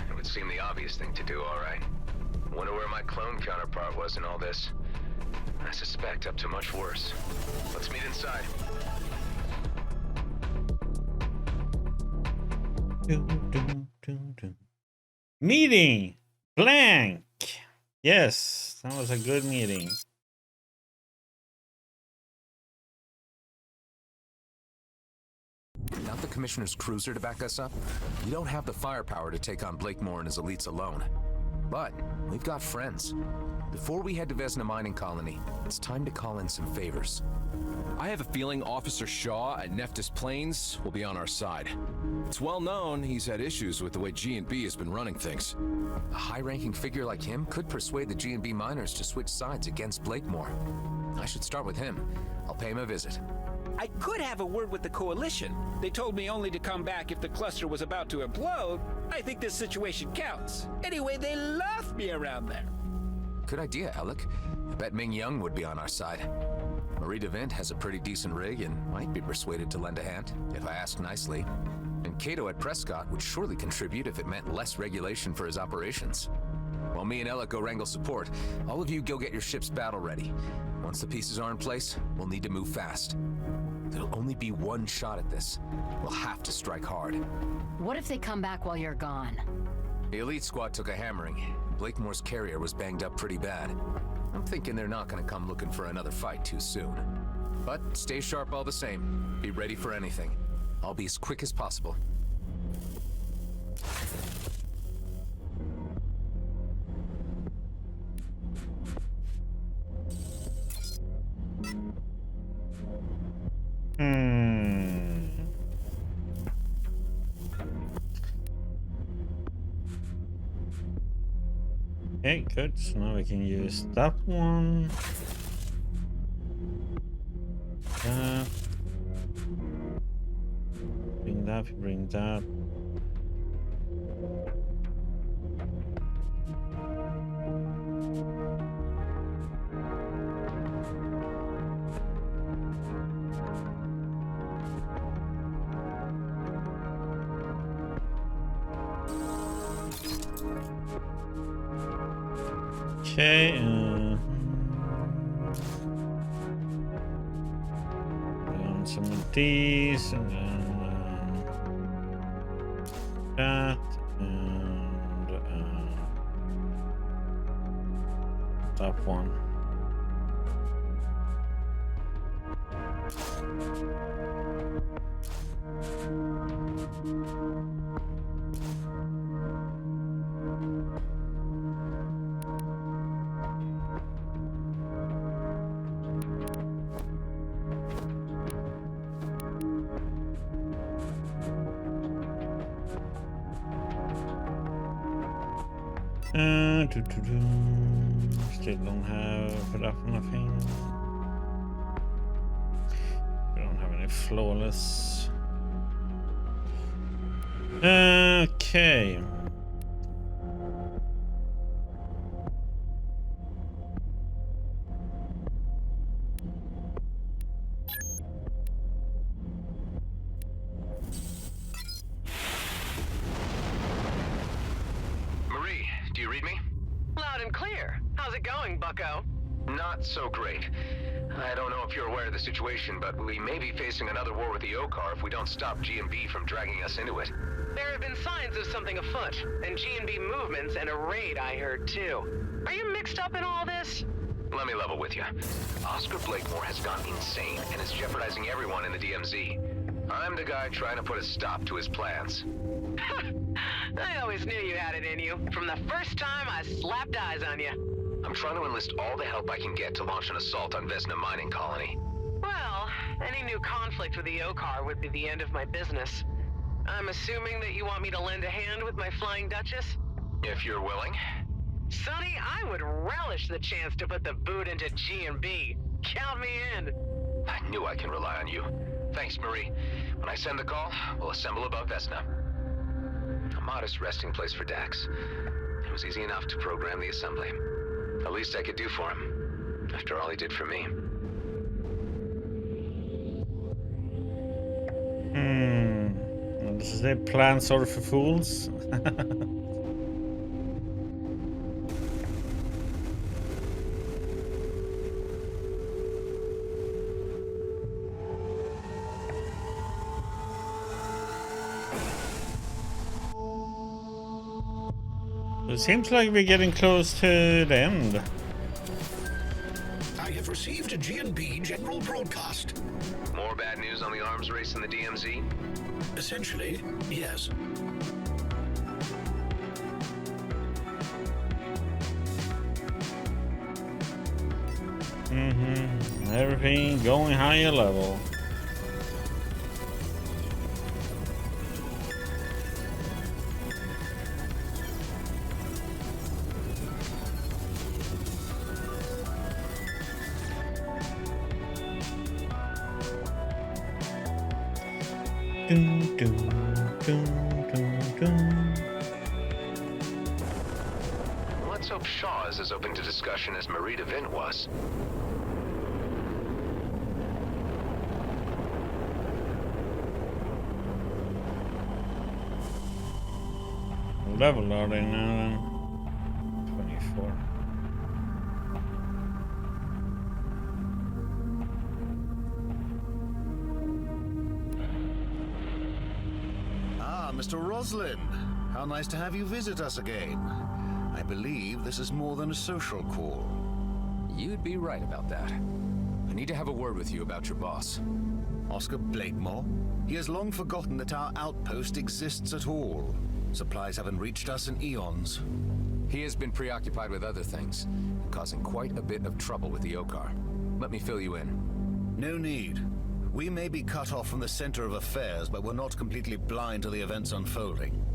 It would seem the obvious thing to do, all right. Wonder where my clone counterpart was in all this. I suspect up to much worse. Let's meet inside. Meeting blank. Yes, that was a good meeting. Without the Commissioner's cruiser to back us up, we don't have the firepower to take on Blakemore and his elites alone. But we've got friends. Before we head to Vesna Mining Colony, it's time to call in some favors. I have a feeling Officer Shaw at Nephthys Plains will be on our side. It's well known he's had issues with the way G&B has been running things. A high-ranking figure like him could persuade the G&B miners to switch sides against Blakemore. I should start with him. I'll pay him a visit. I could have a word with the Coalition. They told me only to come back if the cluster was about to implode. I think this situation counts. Anyway, they love me around there. Good idea, Alec. I bet Ming Young would be on our side. Marie DeVint has a pretty decent rig and might be persuaded to lend a hand, if I ask nicely. And Cato at Prescott would surely contribute if it meant less regulation for his operations. While me and Alec go wrangle support, all of you go get your ships battle ready. Once the pieces are in place, we'll need to move fast. There'll only be one shot at this. We'll have to strike hard. What if they come back while you're gone? The elite squad took a hammering. Blakemore's carrier was banged up pretty bad. I'm thinking they're not gonna come looking for another fight too soon. But stay sharp all the same. Be ready for anything. I'll be as quick as possible. Okay, good. So now we can use that one. That. Bring that. Okay, some of these, and then that, and that one. Still don't have enough nothing. We don't have any flawless. Okay. Marie, do you read me? Loud and clear. How's it going, bucko? Not so great. I don't know if you're aware of the situation, but we may be facing another war with the O-Car if we don't stop G&B from dragging us into it. There have been signs of something afoot, and G&B movements and a raid I heard too. Are you mixed up in all this? Let me level with you. Oscar Blakemore has gone insane and is jeopardizing everyone in the DMZ. I'm the guy trying to put a stop to his plans. I always knew you had it in you, from the first time I slapped eyes on you. I'm trying to enlist all the help I can get to launch an assault on Vesna mining colony. Well, any new conflict with the O-Car would be the end of my business. I'm assuming that you want me to lend a hand with my Flying Duchess? If you're willing. Sonny, I would relish the chance to put the boot into G&B. Count me in. I knew I can rely on you. Thanks, Marie. When I send the call, we'll assemble above Vesna. A modest resting place for Dax. It was easy enough to program the assembly. The least I could do for him, after all he did for me. This is a plan sort of for fools. It seems like we're getting close to the end. I have received a G&B general broadcast. More bad news on the arms race in the DMZ? Essentially, yes. Everything going higher level. Let's hope Shaw is as open to discussion as Marie DeVint was. What level are they now then? 24. Mr. Roslin, how nice to have you visit us again. I believe this is more than a social call. You'd be right about that. need to have a word with you about your boss. Oscar Blakemore? He has long forgotten that our outpost exists at all. Supplies haven't reached us in eons. He has been preoccupied with other things, causing quite a bit of trouble with the Okar. Let me fill you in. No need. We may be cut off from the center of affairs, but we're not completely blind to the events unfolding.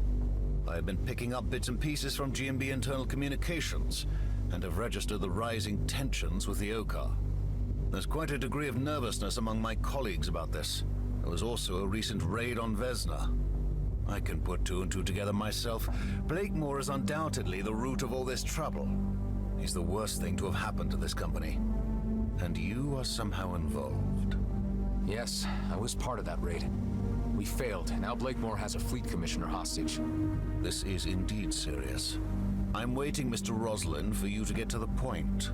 I have been picking up bits and pieces from GMB internal communications, and have registered the rising tensions with the Okar. There's quite a degree of nervousness among my colleagues about this. There was also a recent raid on Vesna. I can put two and two together myself. Blakemore is undoubtedly the root of all this trouble. He's the worst thing to have happened to this company. And you are somehow involved. Yes, I was part of that raid. We failed, and now Blakemore has a fleet commissioner hostage. This is indeed serious. I'm waiting, Mr. Roslin, for you to get to the point.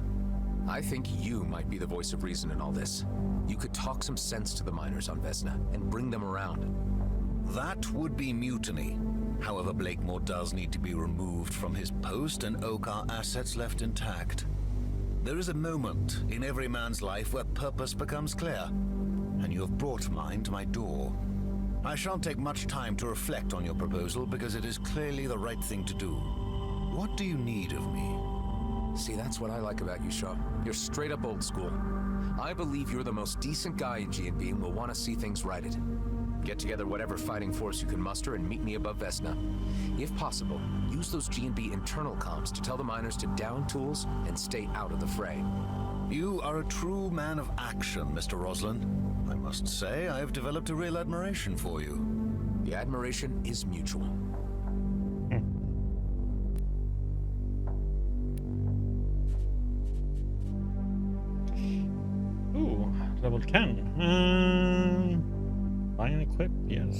I think you might be the voice of reason in all this. You could talk some sense to the miners on Vesna and bring them around. That would be mutiny. However, Blakemore does need to be removed from his post and Okar assets left intact. There is a moment in every man's life where purpose becomes clear, and you have brought mine to my door. I shan't take much time to reflect on your proposal because it is clearly the right thing to do. What do you need of me? See, that's what I like about you, Shaw. You're straight up old school. I believe you're the most decent guy in G&B and will want to see things righted. Get together whatever fighting force you can muster and meet me above Vesna. If possible, use those G&B internal comms to tell the miners to down tools and stay out of the fray. You are a true man of action, Mr. Roslin. I must say, I have developed a real admiration for you. The admiration is mutual. Ooh, level 10. Buy and equip, yes.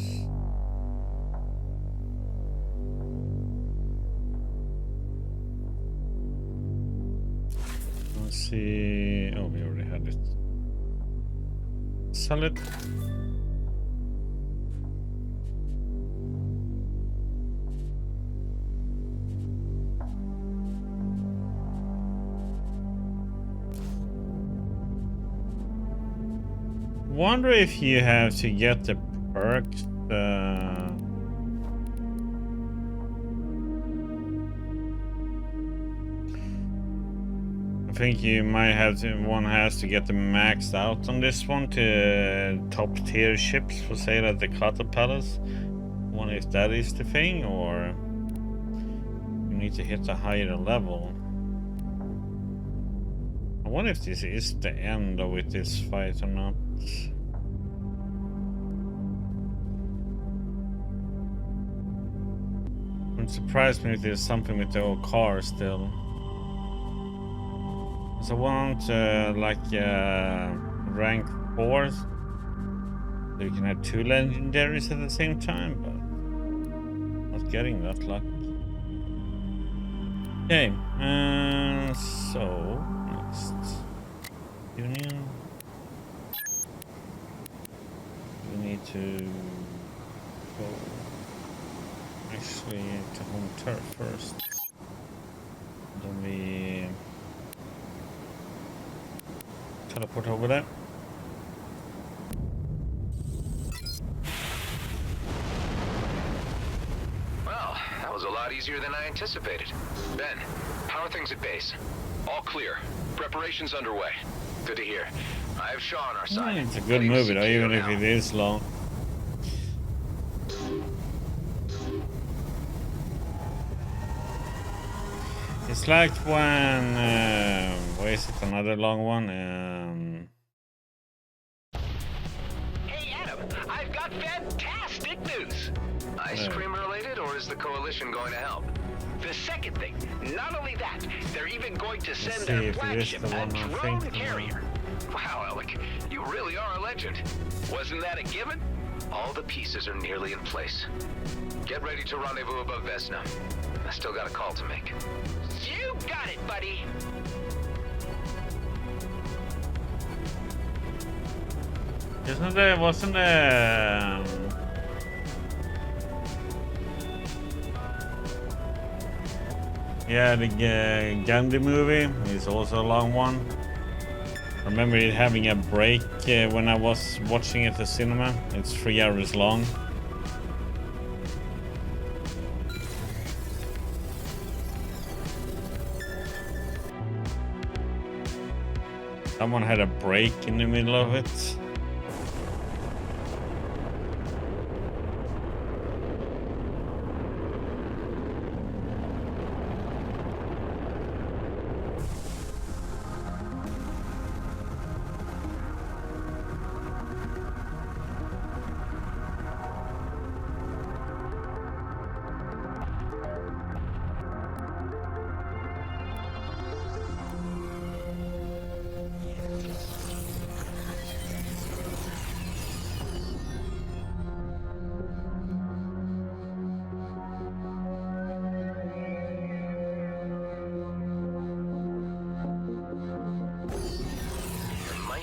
Let's see. Oh, we already had it. Sell it. Wonder if you have to get the perks. I think you might have to. One has to get them maxed out on this one to top tier ships for sale at the Cutter Palace. Wonder if that is the thing, or you need to hit a higher level. I wonder if this is the end of it, this fight or not. It surprised me if there's something with the old car still. So I want rank 4, so you can have 2 legendaries at the same time, but not getting that luck. Okay, so next union. We need to go actually to home turf first. Then we teleport over there. Well, that was a lot easier than I anticipated. Ben, how are things at base? All clear. Preparations underway. Good to hear. I have Shaw on our side. It's a good movie though, even if it is long. It's like when where is it, another long one? Hey Adam, I've got fantastic news. Ice cream related, or is the coalition going to help? The second thing, not only that, they're even going to send see their if it is flagship, the a one I'm drone thinking of. carrier. Wow, Alec, you really are a legend. Wasn't that a given? All the pieces are nearly in place. Get ready to rendezvous above Vesna. I still got a call to make. You got it, buddy. Wasn't there yeah, the Gandhi movie is also a long one. Remember it having a break when I was watching at the cinema. It's 3 hours long. Someone had a break in the middle of it.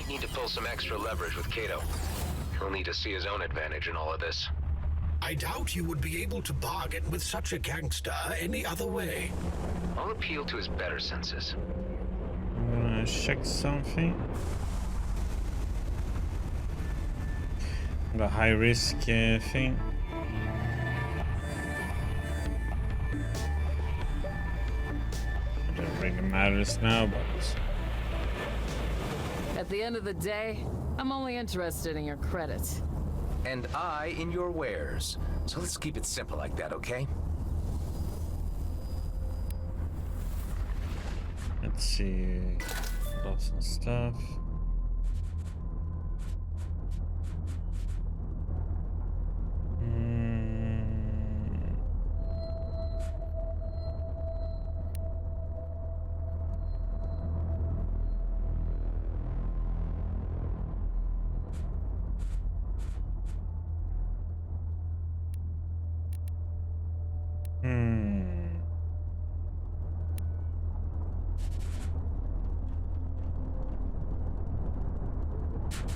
Need to pull some extra leverage with Kato. He'll need to see his own advantage in all of this. I doubt you would be able to bargain with such a gangster any other way. I'll appeal to his better senses. I'm gonna check something. The high risk thing. It doesn't really matters now, but at the end of the day, I'm only interested in your credit. And I in your wares. So let's keep it simple like that, okay? let's see. Lots of stuff.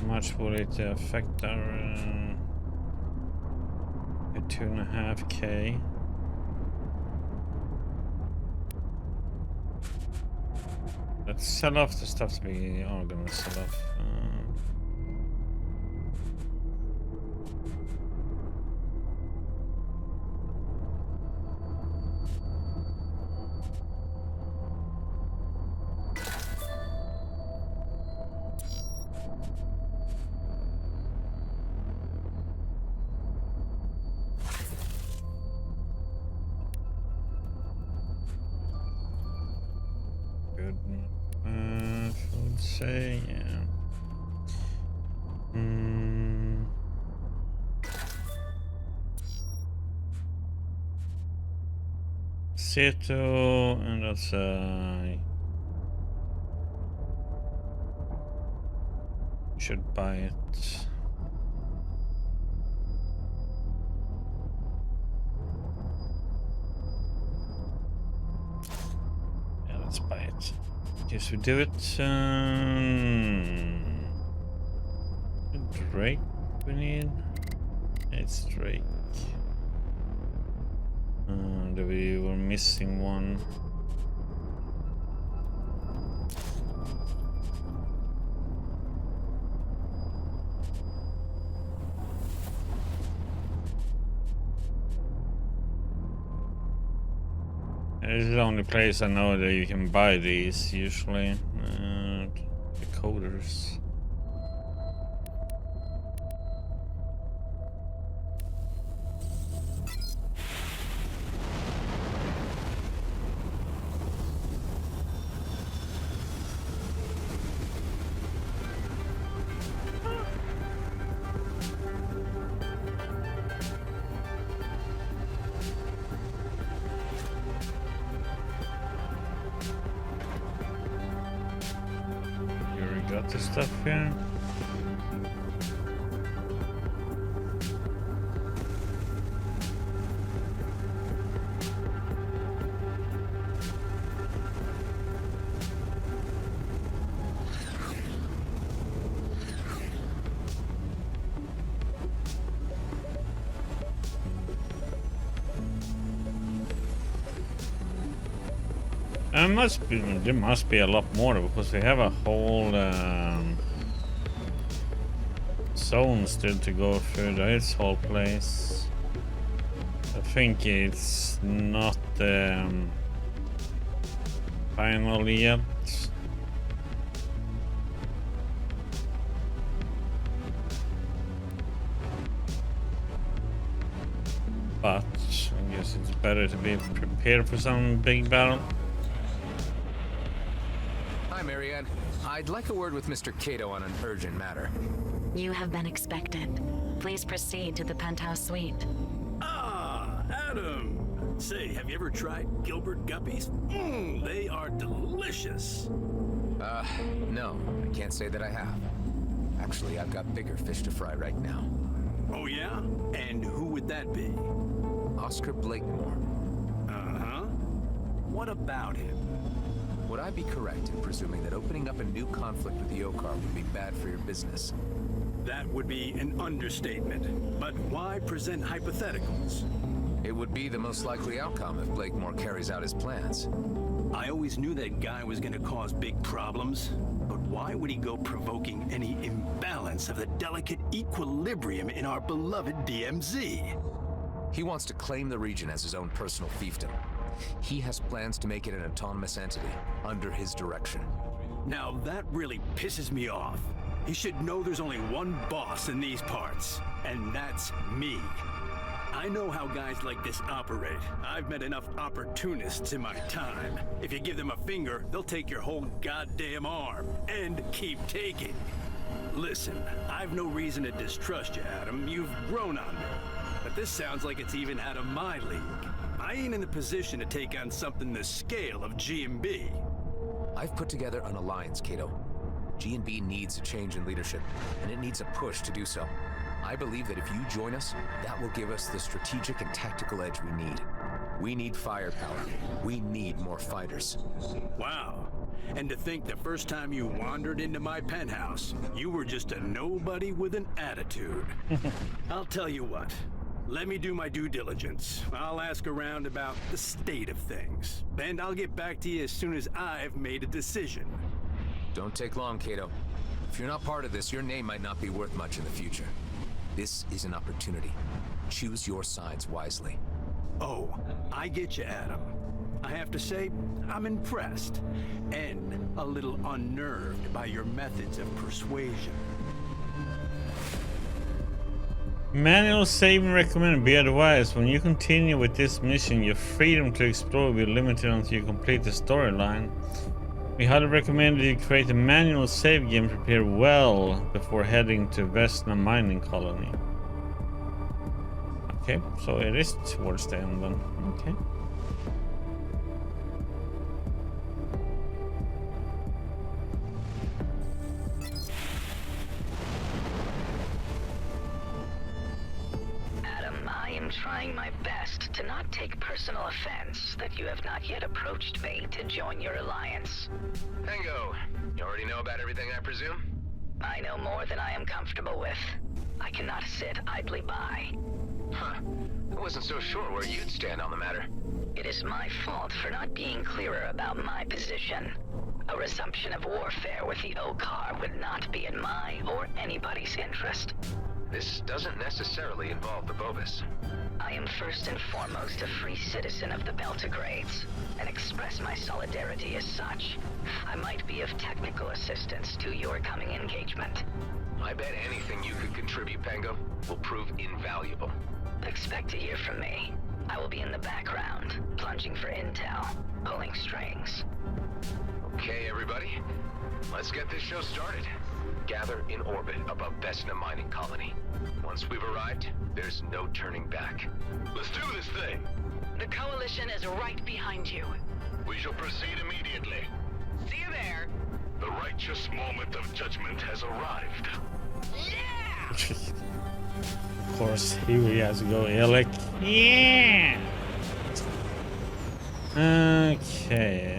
How much will it affect our 2.5K? Let's sell off the stuff we are gonna sell off. Say, yeah. Seto, and that's should buy it. Yeah, let's buy it. Yes, we do it. Drake we need. It's Drake. We were missing one. This is the only place I know that you can buy these usually. The coders. Got the stuff here. There must be a lot more because we have a whole zone still to go through this whole place. I think it's not final yet. But I guess it's better to be prepared for some big battle. Hi, Marianne. I'd like a word with Mr. Cato on an urgent matter. You have been expected. Please proceed to the penthouse suite. Ah, Adam! Say, have you ever tried Gilbert Guppies? They are delicious. No, I can't say that I have. Actually, I've got bigger fish to fry right now. Oh yeah? And who would that be? Oscar Blakemore. Uh-huh. What about him? Would I be correct in presuming that opening up a new conflict with the Okar would be bad for your business? That would be an understatement. But why present hypotheticals? It would be the most likely outcome if Blakemore carries out his plans. I always knew that guy was gonna cause big problems. But why would he go provoking any imbalance of the delicate equilibrium in our beloved DMZ? He wants to claim the region as his own personal fiefdom. He has plans to make it an autonomous entity, under his direction. Now that really pisses me off. He should know there's only one boss in these parts, and that's me. I know how guys like this operate. I've met enough opportunists in my time. If you give them a finger, they'll take your whole goddamn arm, and keep taking. Listen, I've no reason to distrust you, Adam. You've grown on me. But this sounds like it's even out of my league. I ain't in the position to take on something the scale of G&B. I've put together an alliance, Cato. G&B needs a change in leadership, and it needs a push to do so. I believe that if you join us, that will give us the strategic and tactical edge we need. We need firepower. We need more fighters. Wow. And to think the first time you wandered into my penthouse, you were just a nobody with an attitude. I'll tell you what. Let me do my due diligence. I'll ask around about the state of things. And I'll get back to you as soon as I've made a decision. Don't take long, Cato. If you're not part of this, your name might not be worth much in the future. This is an opportunity. Choose your sides wisely. Oh, I get you, Adam. I have to say, I'm impressed. And a little unnerved by your methods of persuasion. Manual saving recommended. Be advised, when you continue with this mission, your freedom to explore will be limited until you complete the storyline. We highly recommend that you create a manual save game, prepare well before heading to Vesna mining colony. Okay, so it is towards the end then. Okay. Trying my best to not take personal offense that you have not yet approached me to join your alliance. Tango, you already know about everything, I presume? I know more than I am comfortable with. I cannot sit idly by. Huh. I wasn't so sure where you'd stand on the matter. It is my fault for not being clearer about my position. A resumption of warfare with the Okar would not be in my or anybody's interest. This doesn't necessarily involve the Bovis. I am first and foremost a free citizen of the Beltagrades, and express my solidarity as such. I might be of technical assistance to your coming engagement. I bet anything you could contribute, Pango, will prove invaluable. Expect to hear from me. I will be in the background, plunging for intel, pulling strings. Okay, everybody. Let's get this show started. Gather in orbit above Vesna mining colony. Once we've arrived, there's no turning back. Let's do this thing! The Coalition is right behind you. We shall proceed immediately. See you there. The righteous moment of judgment has arrived. Yeah! Of course, here we have to go, Alec. Yeah! Okay,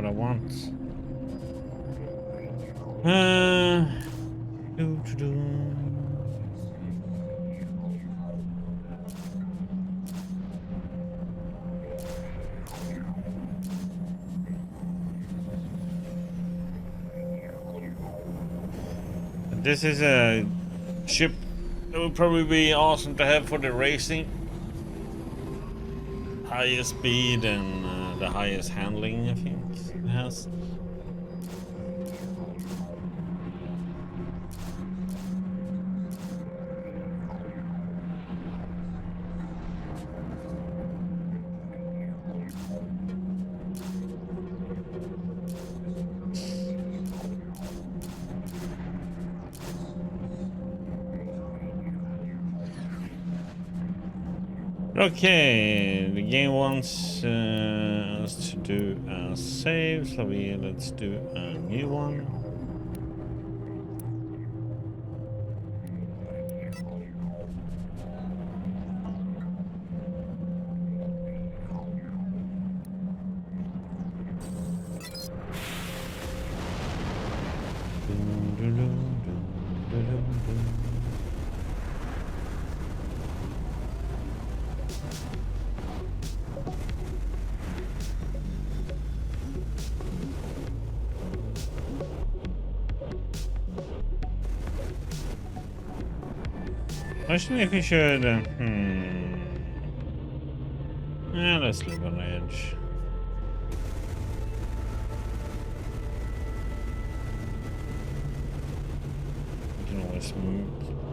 what I want. This is a ship that would probably be awesome to have for the racing. Highest speed and the highest handling, I think it has. Okay, the game wants us to do a save, so let's do a new one. Actually, if we should, yeah, let's live on the edge. We can always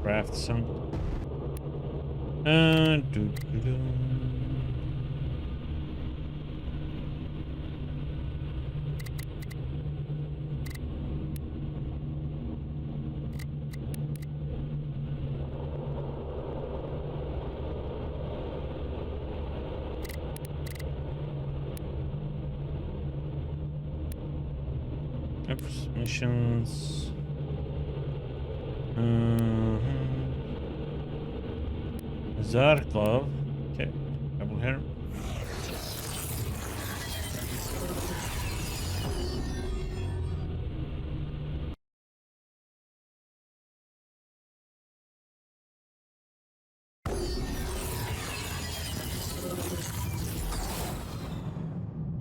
craft some. Missions. Zarkov. Okay, double here.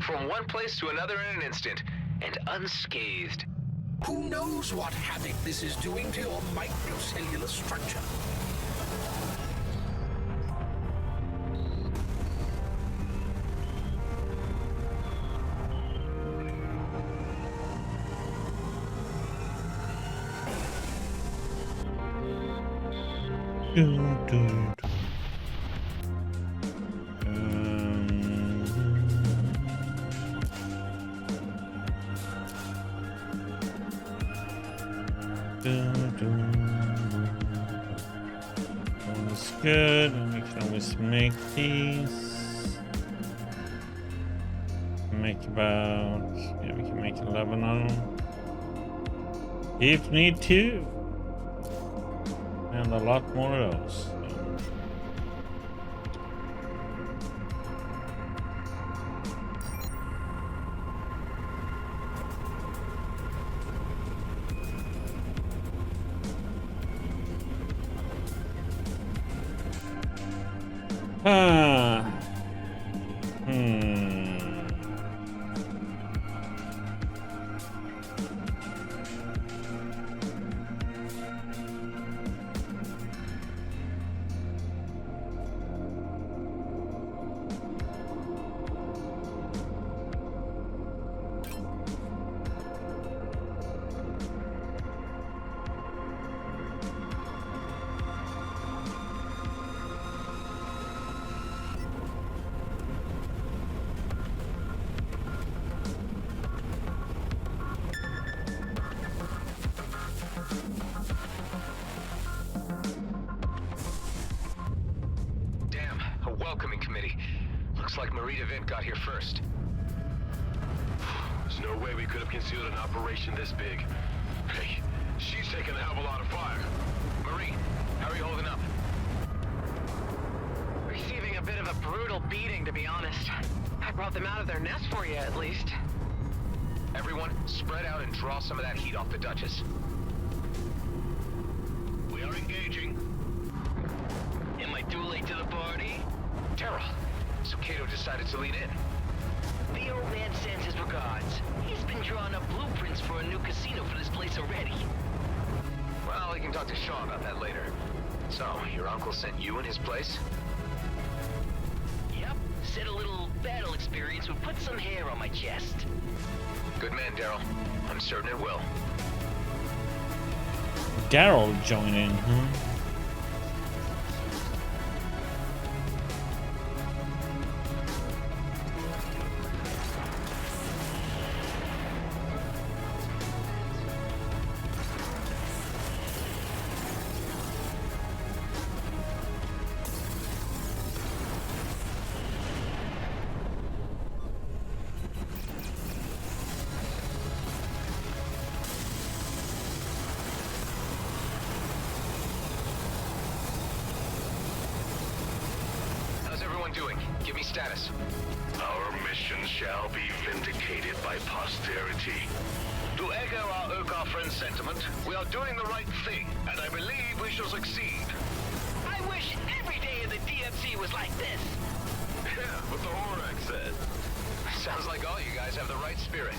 From one place to another in an instant, and unscathed. Who knows what havoc this is doing to your microcellular structure? That's good, and we can always make these. Make about, yeah, we can make 11 of them if need to, and a lot more of those. Welcoming committee. Looks like Marie DeVint got here first. There's no way we could have concealed an operation this big. Hey, she's taking a hell of a lot of fire. Marie, how are you holding up? Receiving a bit of a brutal beating, to be honest. I brought them out of their nest for you, at least. Everyone, spread out and draw some of that heat off the Duchess. engaging. Am I too late to the party? Terrell, so Kato decided to lean in. The old man sends his regards. He's been drawing up blueprints for a new casino for this place already. Well, we can talk to Shaw about that later. So, your uncle sent you in his place? Yep, said a little battle experience would put some hair on my chest. Good man, Daryl. I'm certain it will. Daryl join in, huh? Doing? Give me status. Our mission shall be vindicated by posterity. To echo our Urquhar friend's sentiment, we are doing the right thing, and I believe we shall succeed. I wish every day in the DMC was like this. Yeah, what the Horak said. Sounds like all you guys have the right spirit.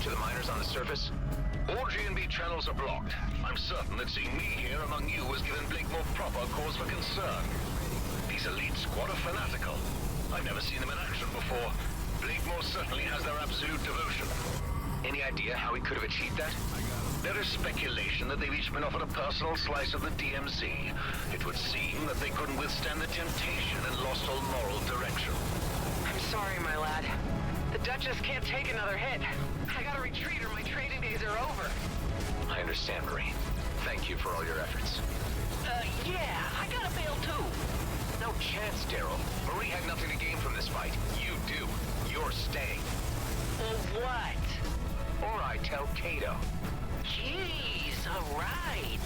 To the miners on the surface? All G&B channels are blocked. I'm certain that seeing me here among you has given Blakemore proper cause for concern. These elite squad are fanatical. I've never seen them in action before. Blakemore certainly has their absolute devotion. Any idea how he could have achieved that? There is speculation that they've each been offered a personal slice of the DMC. It would seem that they couldn't withstand the temptation and lost all moral direction. I'm sorry, my lad. The Duchess can't take another hit. I gotta retreat or my trading days are over. I understand, Marie. Thank you for all your efforts. Yeah, I gotta bail too. No chance, Daryl. Marie had nothing to gain from this fight. You do. You're staying. Or what? Or I tell Kato. Jeez, all right.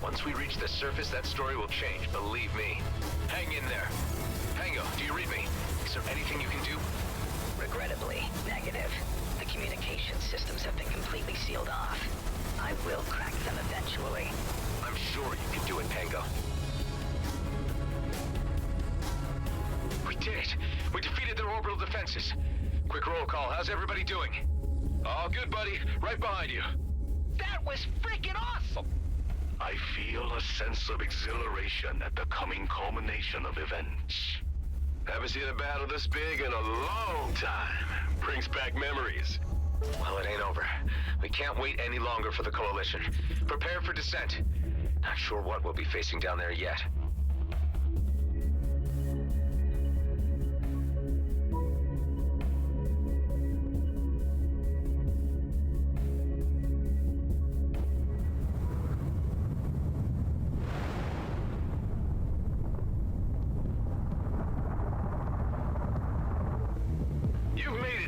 Once we reach the surface, that story will change, believe me. Hang in there. Pango, do you read me? Is there anything you can do? Regrettably, negative. The communication systems have been completely sealed off. I will crack them eventually. I'm sure you can do it, Pango. We did it! We defeated their orbital defenses. Quick roll call, how's everybody doing? All good, buddy. Right behind you. That was freaking awesome! I feel a sense of exhilaration at the coming culmination of events. Haven't seen a battle this big in a long time. Brings back memories. Well, it ain't over. We can't wait any longer for the Coalition. Prepare for descent. Not sure what we'll be facing down there yet.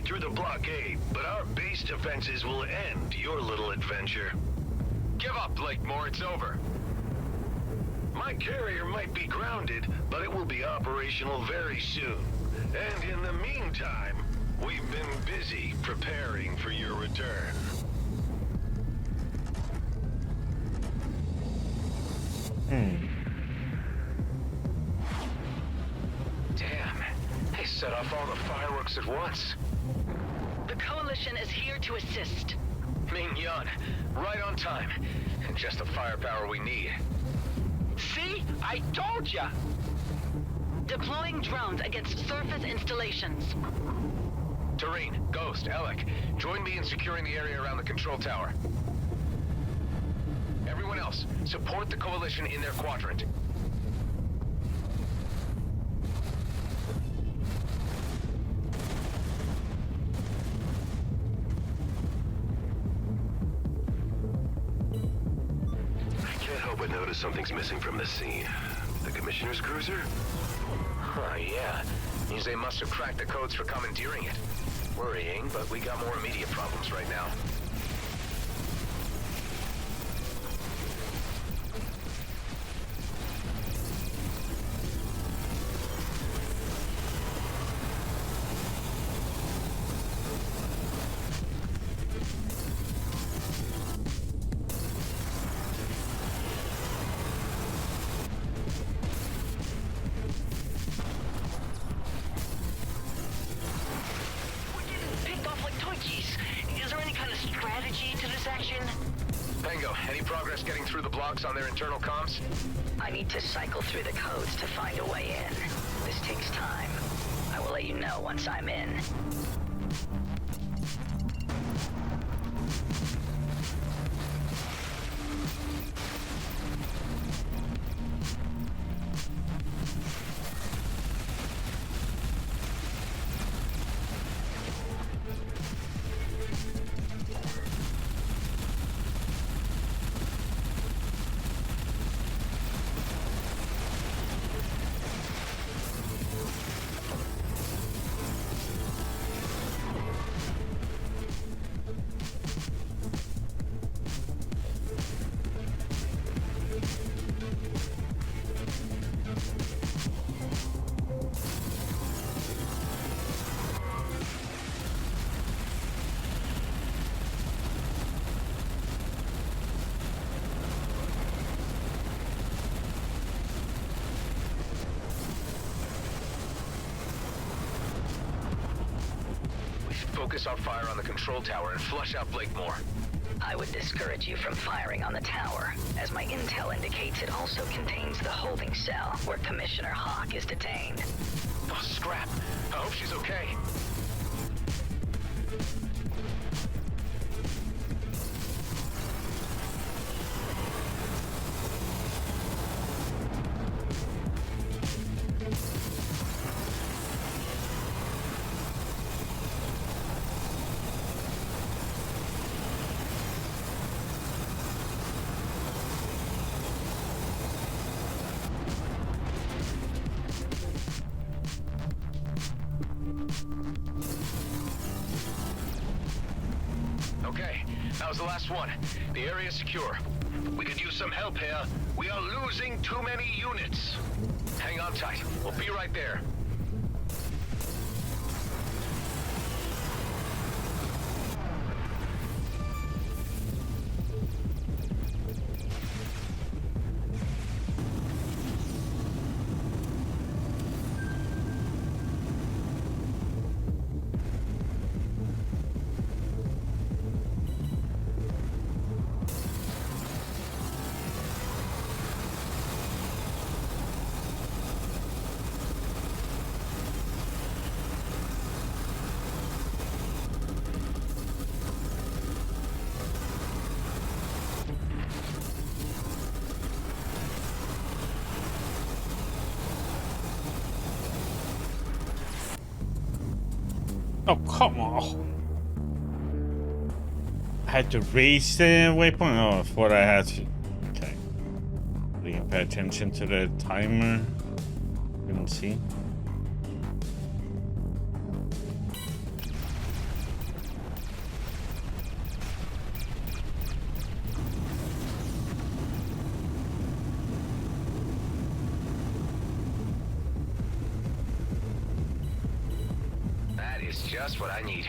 Through the blockade, but our base defenses will end your little adventure. Give up, Blakemore, it's over. My carrier might be grounded, but it will be operational very soon. And in the meantime, we've been busy preparing for your return. Damn. They set off all the fireworks at once. The Coalition is here to assist. Ming Yun, right on time. And just the firepower we need. See? I told ya! Deploying drones against surface installations. Tareen, Ghost, Alec, join me in securing the area around the control tower. Everyone else, support the Coalition in their quadrant. I can't help but notice something's missing from this scene. The Commissioner's cruiser? Huh, yeah. Means they must have cracked the codes for commandeering it. Worrying, but we got more immediate problems right now. On their internal comms? I need to cycle through the codes to find a way in. This takes time. I will let you know once I'm in. Focus our fire on the control tower and flush out Blakemore. I would discourage you from firing on the tower, as my intel indicates it also contains the holding cell where Commissioner Hawk is detained. Oh, scrap. I hope she's okay. Okay, that was the last one. The area is secure. We could use some help here. We are losing too many units. Hang on tight. We'll be right there. Oh, come on. I had to raise the waypoint? Oh, I thought I had to. Okay. Didn't pay attention to the timer. Couldn't see. Just what I need.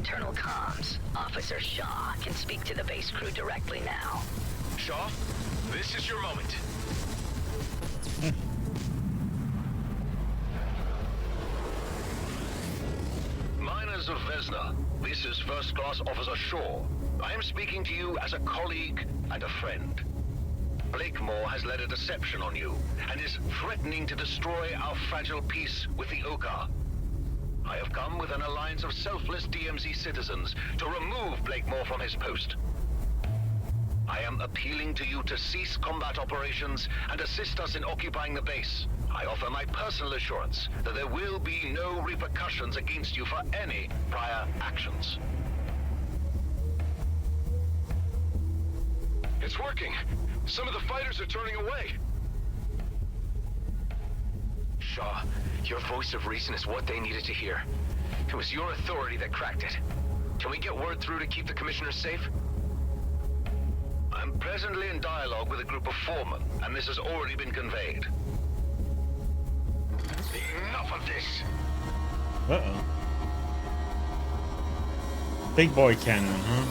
internal comms. Officer Shaw can speak to the base crew directly now. Shaw, this is your moment. Miners of Vesna, this is First Class Officer Shaw. I am speaking to you as a colleague and a friend. Blakemore has led a deception on you, and is threatening to destroy our fragile peace with the Okar. I have come with an alliance of selfless DMZ citizens to remove Blakemore from his post. I am appealing to you to cease combat operations and assist us in occupying the base. I offer my personal assurance that there will be no repercussions against you for any prior actions. It's working. Some of the fighters are turning away. Shaw, your voice of reason is what they needed to hear. It was your authority that cracked it. Can we get word through to keep the commissioners safe? I'm presently in dialogue with a group of foremen, and this has already been conveyed. Enough of this! Uh-oh. Big boy cannon, huh?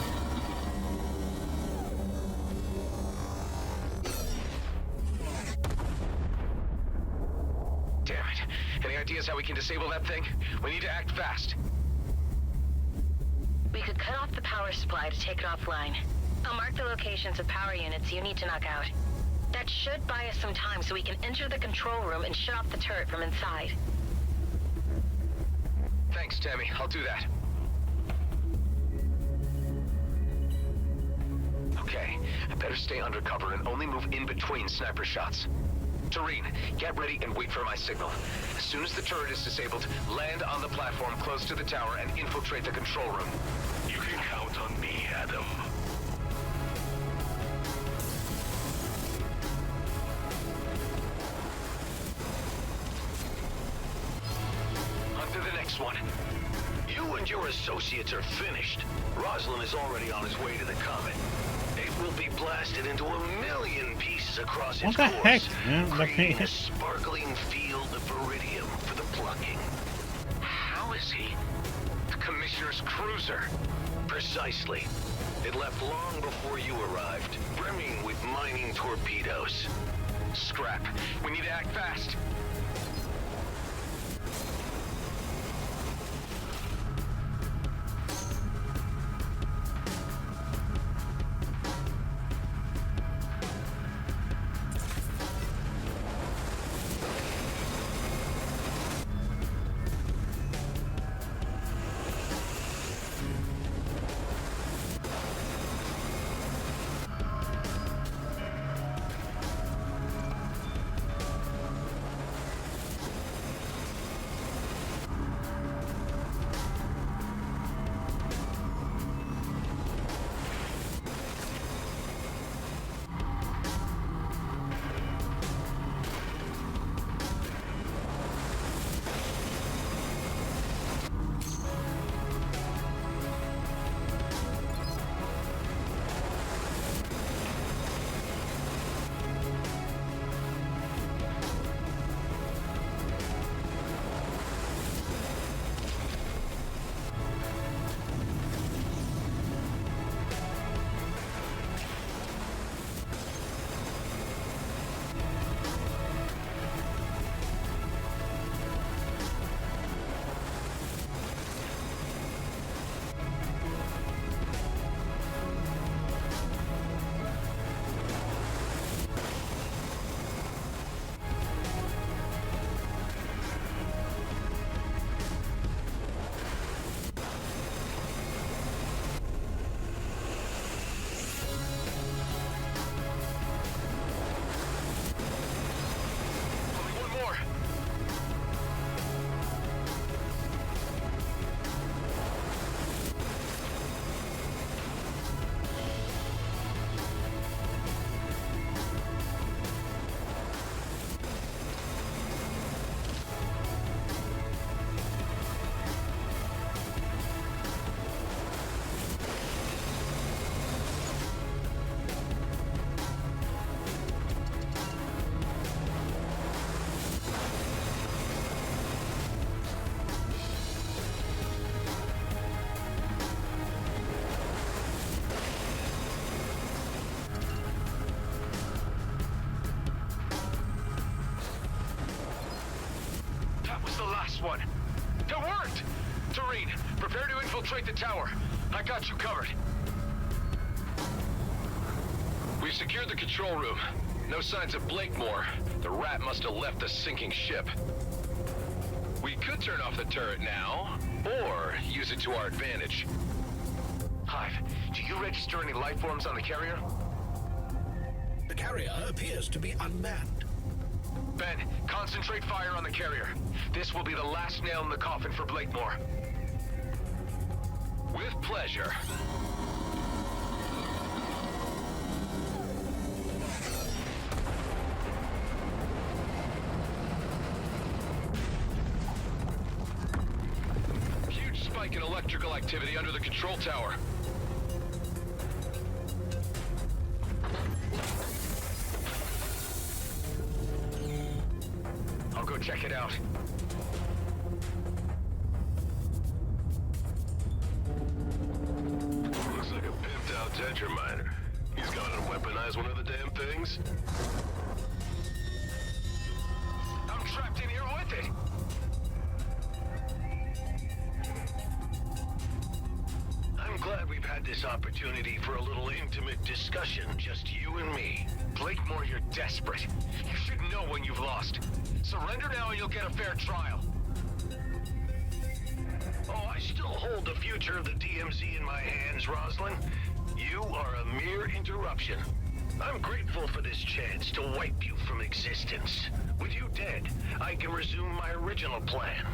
Damn it. Any ideas how we can disable that thing? We need to act fast. We could cut off the power supply to take it offline. I'll mark the locations of power units you need to knock out. That should buy us some time so we can enter the control room and shut off the turret from inside. Thanks, Tammy. I'll do that. Okay, I better stay undercover and only move in between sniper shots. Tareen, get ready and wait for my signal. As soon as the turret is disabled, land on the platform close to the tower and infiltrate the control room. You can count on me, Adam. On to the next one. You and your associates are finished. Roslin is already on his way to the Comet. It will be blasted into a million pieces across its What the course, heck, man? creating a sparkling field of iridium for the plucking. How is he? The Commissioner's cruiser. Precisely. It left long before you arrived, brimming with mining torpedoes. Scrap. We need to act fast. one. It worked! Tareen, prepare to infiltrate the tower. I got you covered. We've secured the control room. No signs of Blakemore. The rat must have left the sinking ship. We could turn off the turret now, or use it to our advantage. Hive, do you register any life forms on the carrier? The carrier appears to be unmanned. Ben, concentrate fire on the carrier. This will be the last nail in the coffin for Blakemore. With pleasure. Huge spike in electrical activity under the control tower. I'll go check it out. Looks like a pimped out Tetraminder. He's gonna weaponize one of the damn things. I'm trapped in here with it. I'm glad we've had this opportunity for a little intimate discussion, just you and me. Blakemore, you're desperate. You should know when you've lost. Surrender now and you'll get a fair trial. Oh, I still hold the future of the DMZ in my hands, Roslyn. You are a mere interruption. I'm grateful for this chance to wipe you from existence. With you dead, I can resume my original plan.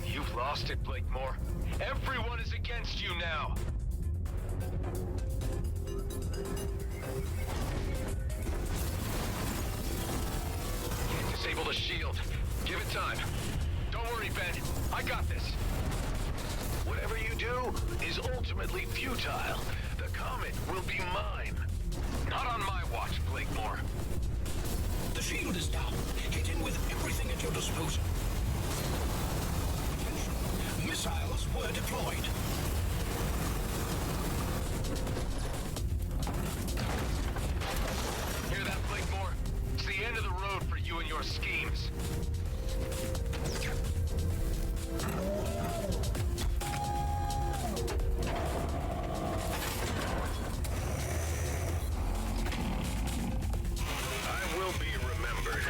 You've lost it, Blakemore. Everyone is against you now. Can't disable the shield. Give it time. Don't worry, Ben. I got this. Whatever you do is ultimately futile. The comet will be mine. Not on my watch, Blakemore. The shield is down. Hit in with everything at your disposal. Attention. Missiles were deployed. Hear that, Blakemore? It's the end of the road for you and your schemes. I will be remembered.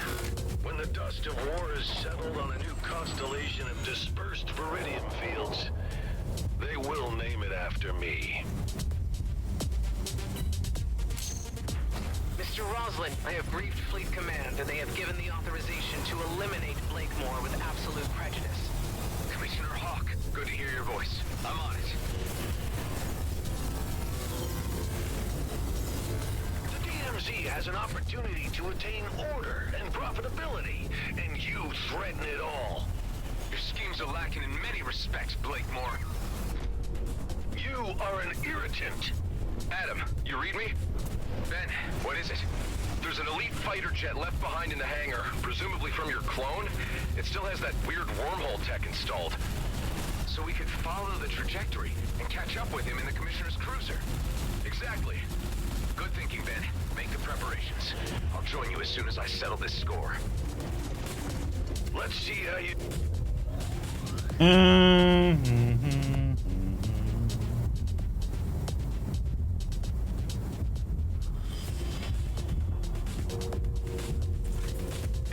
When the dust of war is settled on a new constellation of dispersed Viridian fields, they will name it after me. Mr. Roslin, I have briefed Fleet Command, and they have given the authorization to eliminate Blakemore with absolute prejudice. Commissioner Hawk, good to hear your voice. I'm on it. The DMZ has an opportunity to attain order and profitability, and you threaten it all. Your schemes are lacking in many respects, Blakemore. You are an irritant. Adam, you read me? Ben, what is it? There's an elite fighter jet left behind in the hangar, presumably from your clone. It still has that weird wormhole tech installed. So we could follow the trajectory and catch up with him in the Commissioner's cruiser. Exactly. Good thinking, Ben. Make the preparations. I'll join you as soon as I settle this score. Let's see how you...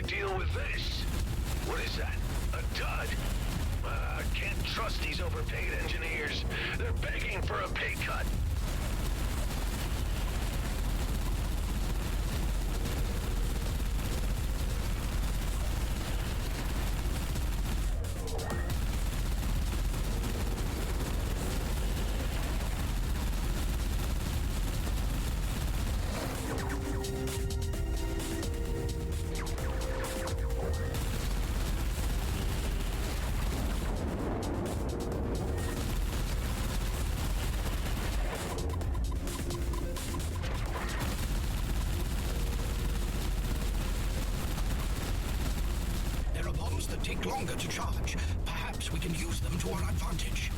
Deal with this. What is that? A dud? Can't trust these overpaid engineers. They're begging for a pay cut. That take longer to charge. Perhaps we can use them to our advantage.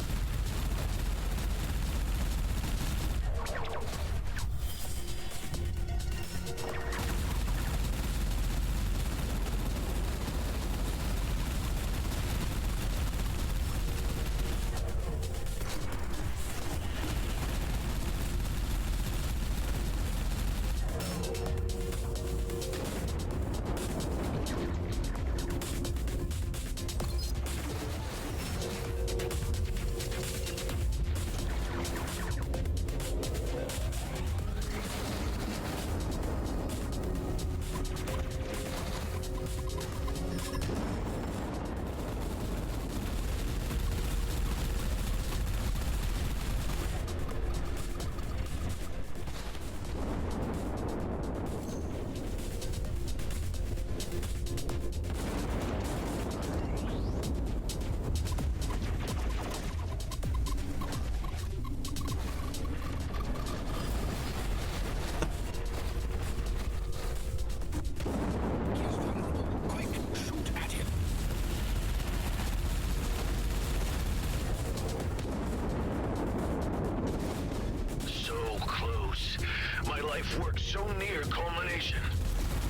their culmination.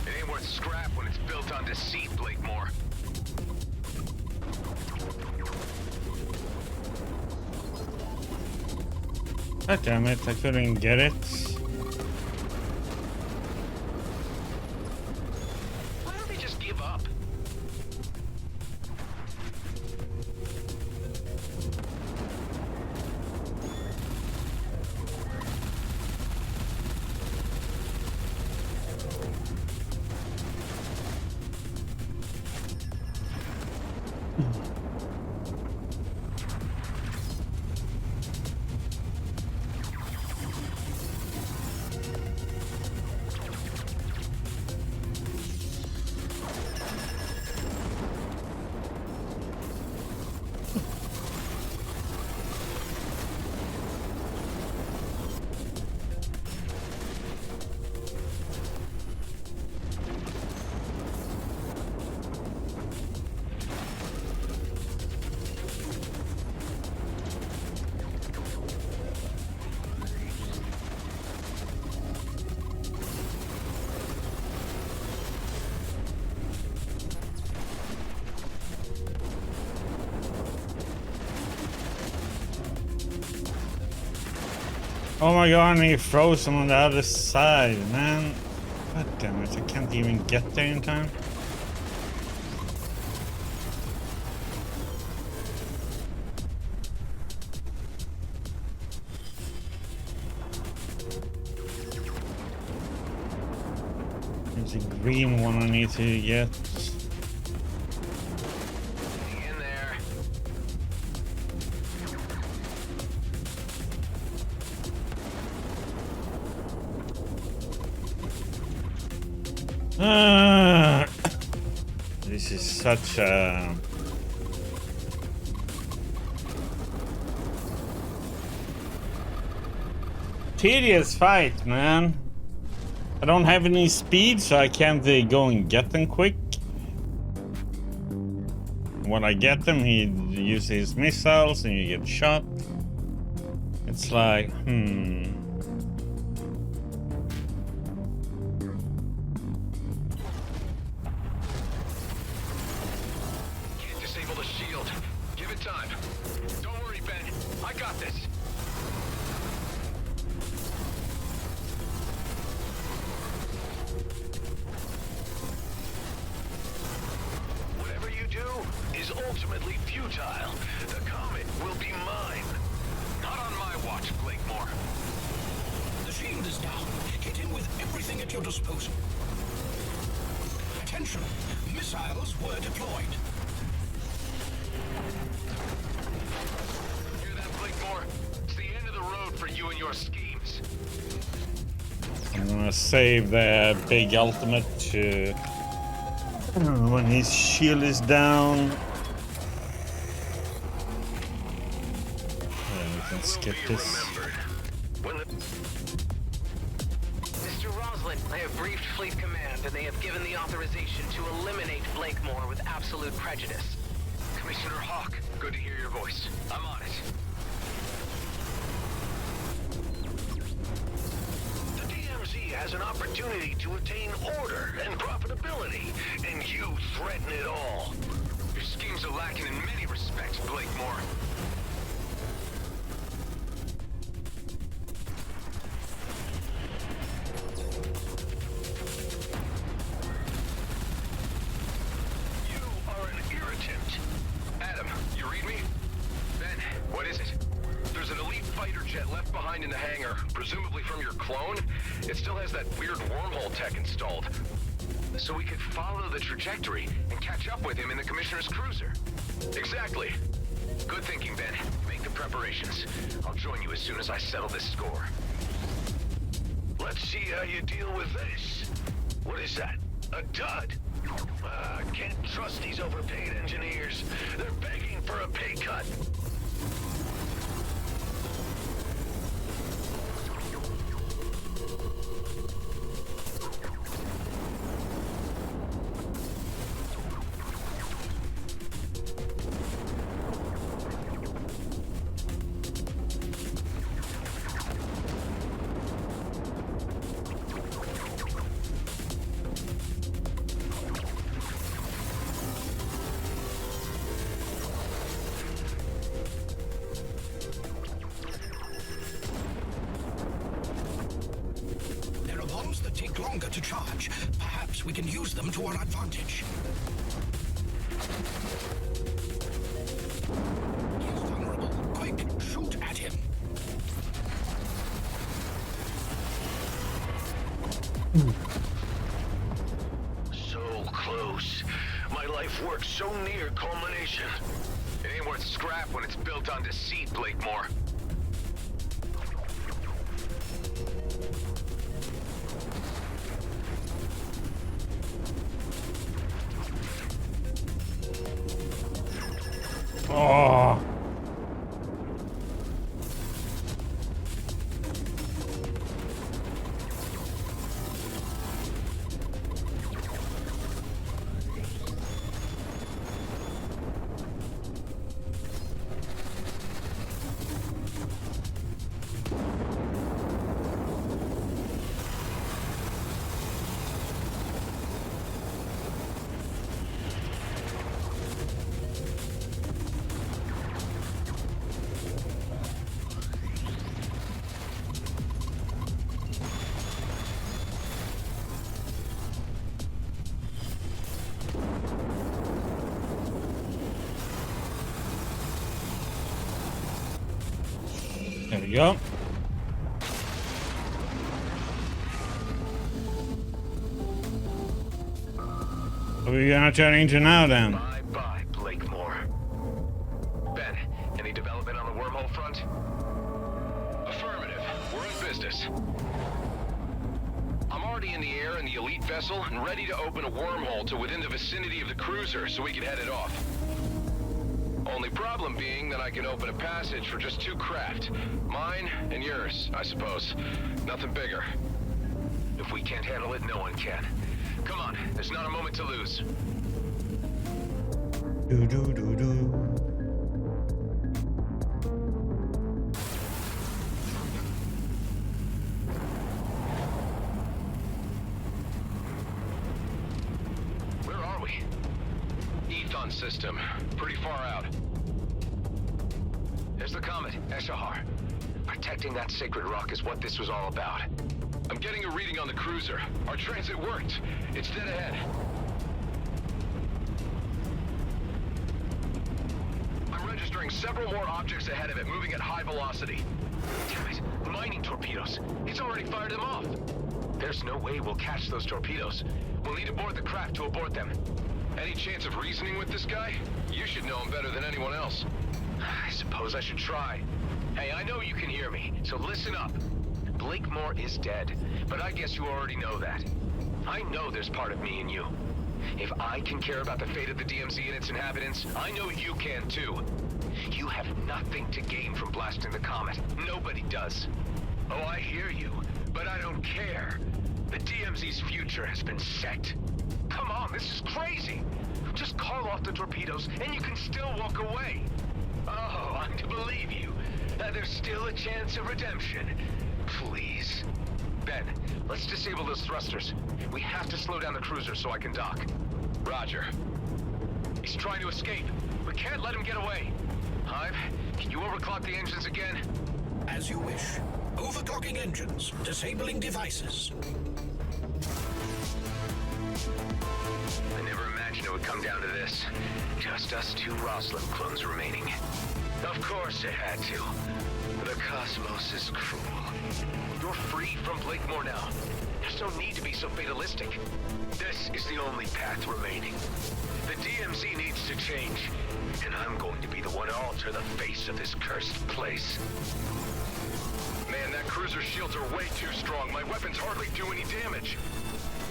It ain't worth scrap when it's built on deceit, Blakemore. God damn it, I couldn't get it. Why don't they just give up? Oh my god, and he froze him on the other side, man. God damn it, I can't even get there in time. There's a green one I need to get. In there. This is such a tedious fight, man. I don't have any speed, so I can't go and get them quick. When I get them, he uses missiles and you get shot. It's like, Can't disable the shield. Give it time. Don't worry, Ben. I got this. Whatever you do is ultimately futile. The comet will be mine. Not on my watch, Blakemore. The shield is down. Hit him with everything at your disposal. Attention! Missiles were deployed. Hear that, Blakemore? It's the end of the road for you and your schemes. I'm gonna save the big ultimate to when his shield is down. We can skip this. Mr. Roslin, I have briefed Fleet Command, and they have given the authorization to eliminate Blakemore with absolute prejudice. Commissioner Hawk, good to hear your voice. I'm on it. The DMZ has an opportunity to attain order and profitability, and you threaten it all. Your schemes are lacking in many respects, Blakemore. You are an irritant. Adam, you read me? Ben, what is it? There's an elite fighter jet left behind in the hangar, presumably from your clone. It still has that weird wormhole tech installed. So we could follow the trajectory and catch up with him in the Commissioner's cruiser. Exactly. Good thinking, Ben. Make the preparations. I'll join you as soon as I settle this score. Let's see how you deal with this. What is that? A dud? Can't trust these overpaid engineers. They're begging for a pay cut. that take longer to charge. Perhaps we can use them to our advantage. He's vulnerable. Quick, shoot at him. So close. My life work so near culmination. It ain't worth scrap when it's built on deceit, Blakemore. Oh. There we go. What are we gonna turn into now then? Bye-bye, Blakemore. Ben, any development on the wormhole front? Affirmative. We're in business. I'm already in the air in the elite vessel and ready to open a wormhole to within the vicinity of the cruiser so we can head it off. Only problem being that I can open a passage for just 2 craft. Mine and yours, I suppose. Nothing bigger. If we can't handle it, no one can. Come on, there's not a moment to lose. Do do do do. Where are we? Ethon system. Pretty far out. There's the comet, Eshahar. Protecting that sacred rock is what this was all about. I'm getting a reading on the cruiser. Our transit worked. It's dead ahead. I'm registering several more objects ahead of it, moving at high velocity. Damn it, mining torpedoes. He's already fired them off. There's no way we'll catch those torpedoes. We'll need to board the craft to abort them. Any chance of reasoning with this guy? You should know him better than anyone else. I suppose I should try. Hey, I know you can hear me, so listen up. Blakemore is dead, but I guess you already know that. I know there's part of me in you. If I can care about the fate of the DMZ and its inhabitants, I know you can too. You have nothing to gain from blasting the comet. Nobody does. Oh, I hear you, but I don't care. The DMZ's future has been set. Come on, this is crazy. Just call off the torpedoes and you can still walk away. Oh, I'm to believe you. There's still a chance of redemption. Please. Ben, let's disable those thrusters. We have to slow down the cruiser so I can dock. Roger. He's trying to escape. We can't let him get away. Hive, can you overclock the engines again? As you wish. Overclocking engines. Disabling devices. I never imagined it would come down to this. Just us 2 Roslin clones remaining. Of course it had to. The cosmos is cruel. You're free from Blakemore now. There's no need to be so fatalistic. This is the only path remaining. The DMZ needs to change, and I'm going to be the one to alter the face of this cursed place. Man, that cruiser's shields are way too strong. My weapons hardly do any damage.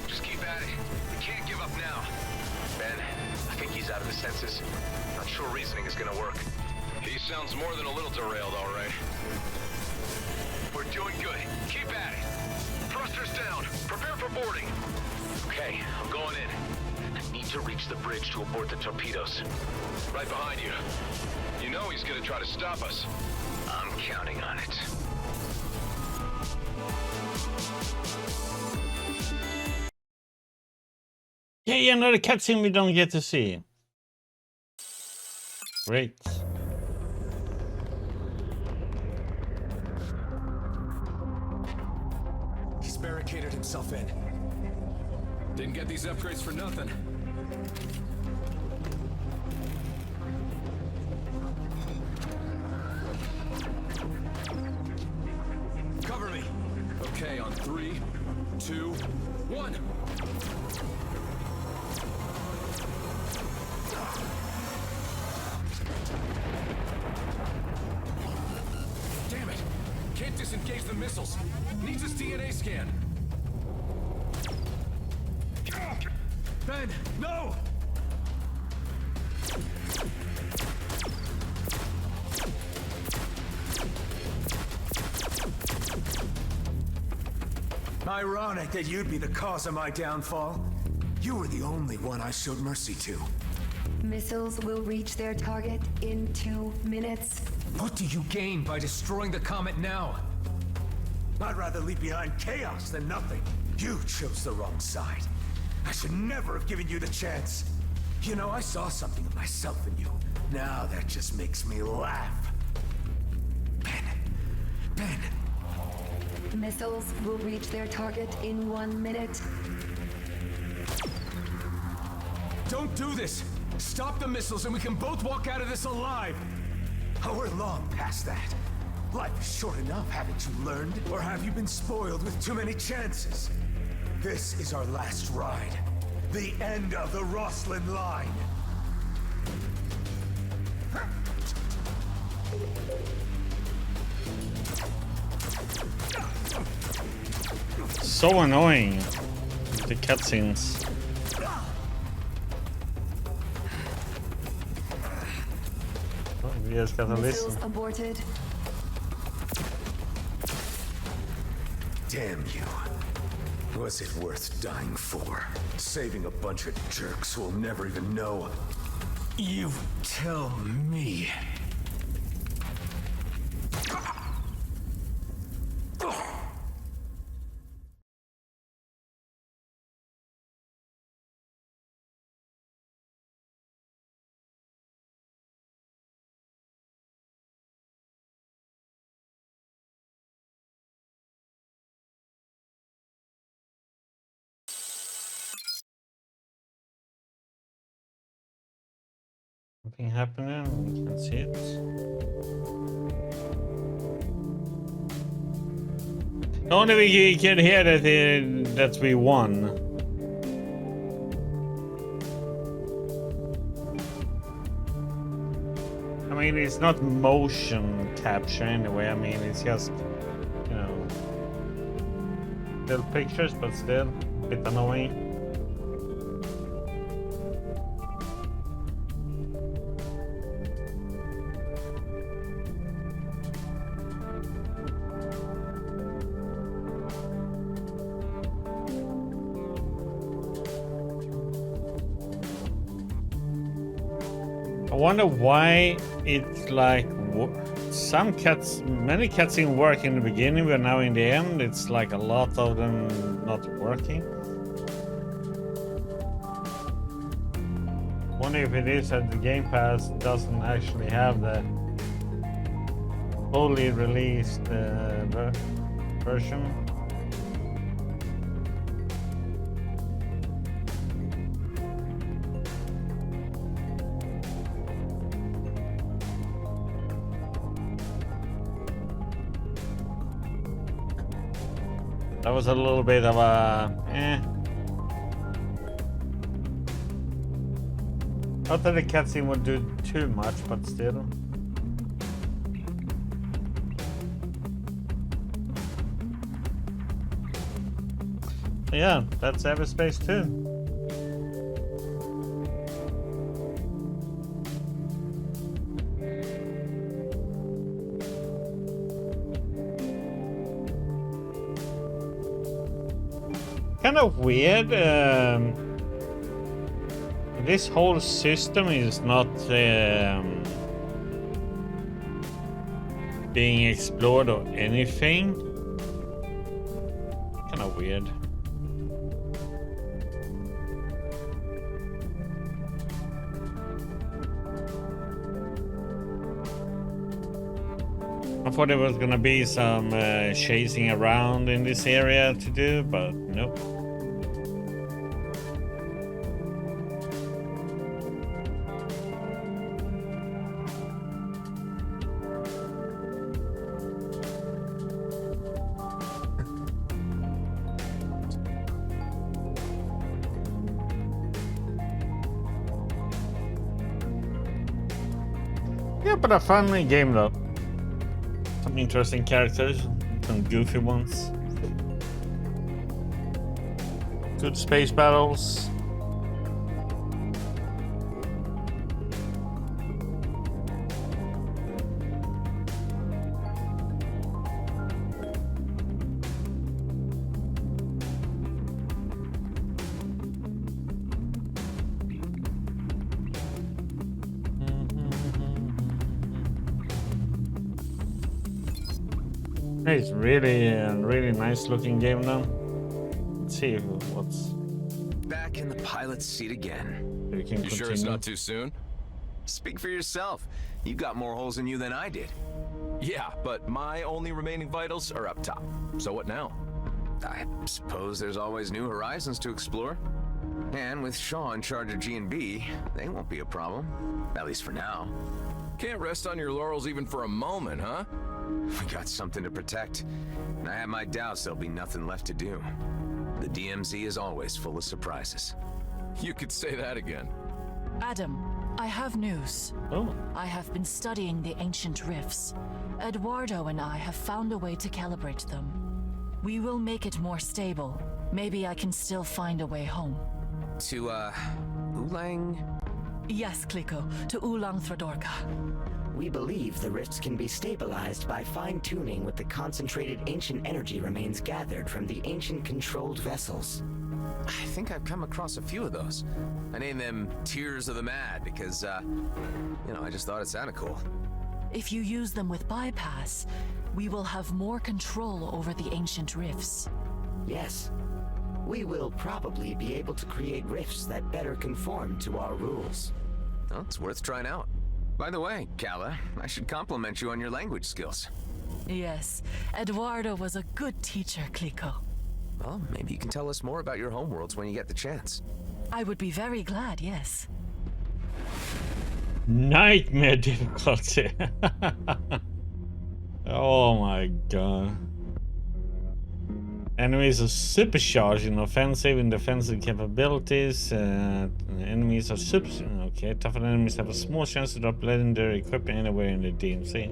Just keep at it. We can't give up now. Ben, I think he's out of his senses. Not sure reasoning is gonna work. He sounds more than a little derailed, all right. We're doing good. Keep at it. Thrusters down. Prepare for boarding. Okay, I'm going in. I need to reach the bridge to abort the torpedoes. Right behind you. You know he's gonna try to stop us. I'm counting on it. Yay, another cutscene we don't get to see. Great. He's barricaded himself in. Didn't get these upgrades for nothing. Cover me. Okay, on 3, 2, 1. Damn it! Can't disengage the missiles. Needs his DNA scan. Ben, no! Ironic that you'd be the cause of my downfall. You were the only one I showed mercy to. Missiles will reach their target in 2 minutes. What do you gain by destroying the comet now? I'd rather leave behind chaos than nothing. You chose the wrong side. I should never have given you the chance. You know, I saw something of myself in you. Now that just makes me laugh. Ben. Missiles will reach their target in 1 minute. Don't do this! Stop the missiles and we can both walk out of this alive! Oh, we're long past that. Life is short enough, haven't you learned? Or have you been spoiled with too many chances? This is our last ride. The end of the Rosslyn line. So annoying. The cutscenes. Oh, we just gotta listen. Missiles aborted. Damn you. Was it worth dying for? Saving a bunch of jerks who'll never even know. You tell me. Nothing happening, we can see it. Only we can hear that we won. I mean, it's not motion capture anyway. I mean, it's just, you know, little pictures, but still a bit annoying. I wonder why it's like many cutscenes work in the beginning, but now in the end it's like a lot of them not working. Wonder if it is that the Game Pass doesn't actually have the fully released version. That was a little bit of a Not that the cutscene would do too much, but still. Yeah, that's Everspace 2. Kind of weird. This whole system is not being explored or anything. Kind of weird. I thought there was gonna be some chasing around in this area to do, but Nope. Yeah, but a fun game though. Some interesting characters, some goofy ones. Good space battles. It's really a really nice looking game now. Let's see what's back in the pilot's seat again. We can you sure it's not too soon? Speak for yourself. You got more holes in you than I did. Yeah, but my only remaining vitals are up top. So what now? I suppose there's always new horizons to explore. And with Shaw in charge of G&B, they won't be a problem. At least for now. Can't rest on your laurels even for a moment, huh? We got something to protect. And I have my doubts there'll be nothing left to do. The DMZ is always full of surprises. You could say that again. Adam, I have news. Oh. I have been studying the ancient rifts. Eduardo and I have found a way to calibrate them. We will make it more stable. Maybe I can still find a way home. To, Ulang? Yes, Kliko, to Ulang Thradorka. We believe the rifts can be stabilized by fine-tuning with the concentrated ancient energy remains gathered from the ancient controlled vessels. I think I've come across a few of those. I named them Tears of the Mad because, I just thought it sounded cool. If you use them with bypass, we will have more control over the ancient rifts. Yes. We will probably be able to create rifts that better conform to our rules. Well, it's worth trying out. By the way, Kala, I should compliment you on your language skills. Yes, Eduardo was a good teacher, Kliko. Well, maybe you can tell us more about your homeworlds when you get the chance. I would be very glad, yes. Nightmare difficulty. Oh my god. Enemies are supercharged in offensive and defensive capabilities. Enemies are super... Okay, tougher enemies have a small chance to drop legendary equipment anywhere in the DMZ.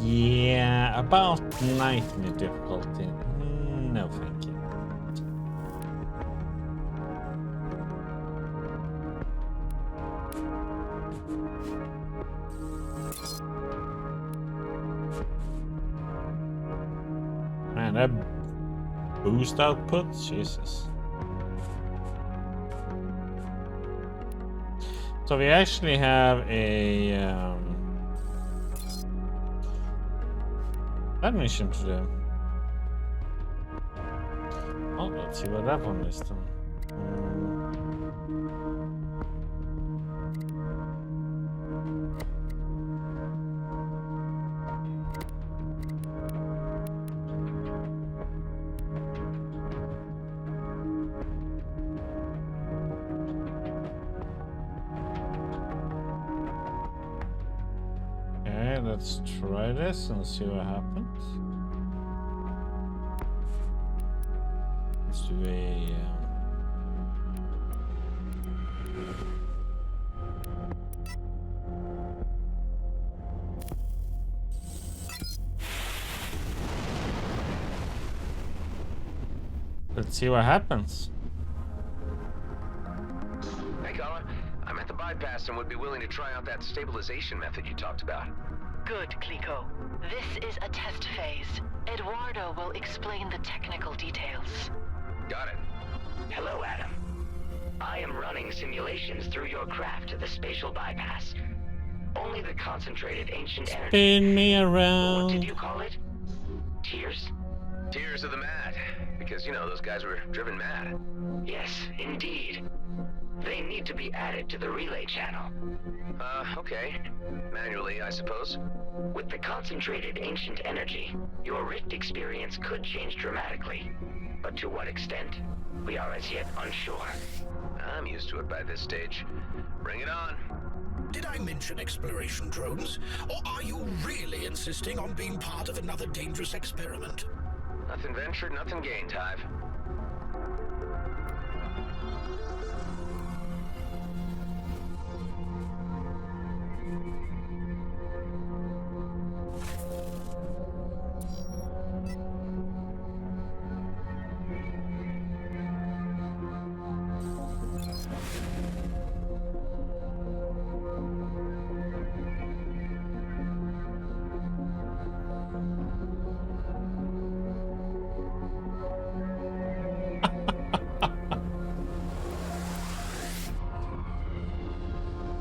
Yeah, about nightmare difficulty. No, thank you. Man, that boost output? Jesus. So we actually have a that mission to do. Oh, let's see what that one is then. Okay, let's try this and see what happens. Let's do a let's see what happens. Hey, Kala. I'm at the bypass and would be willing to try out that stabilization method you talked about. Good, Kliko. This is a test phase. Eduardo will explain the technical details. Got it. Hello, Adam. I am running simulations through your craft to the spatial bypass. Only the concentrated ancient energy... Spin me around. What did you call it? Tears? Tears of the Mad. Because, those guys were driven mad. Yes, indeed. They need to be added to the relay channel. Okay. Manually, I suppose. With the concentrated ancient energy, your rift experience could change dramatically. But to what extent, we are as yet unsure. I'm used to it by this stage. Bring it on. Did I mention exploration drones? Or are you really insisting on being part of another dangerous experiment? Nothing ventured, nothing gained, Hive.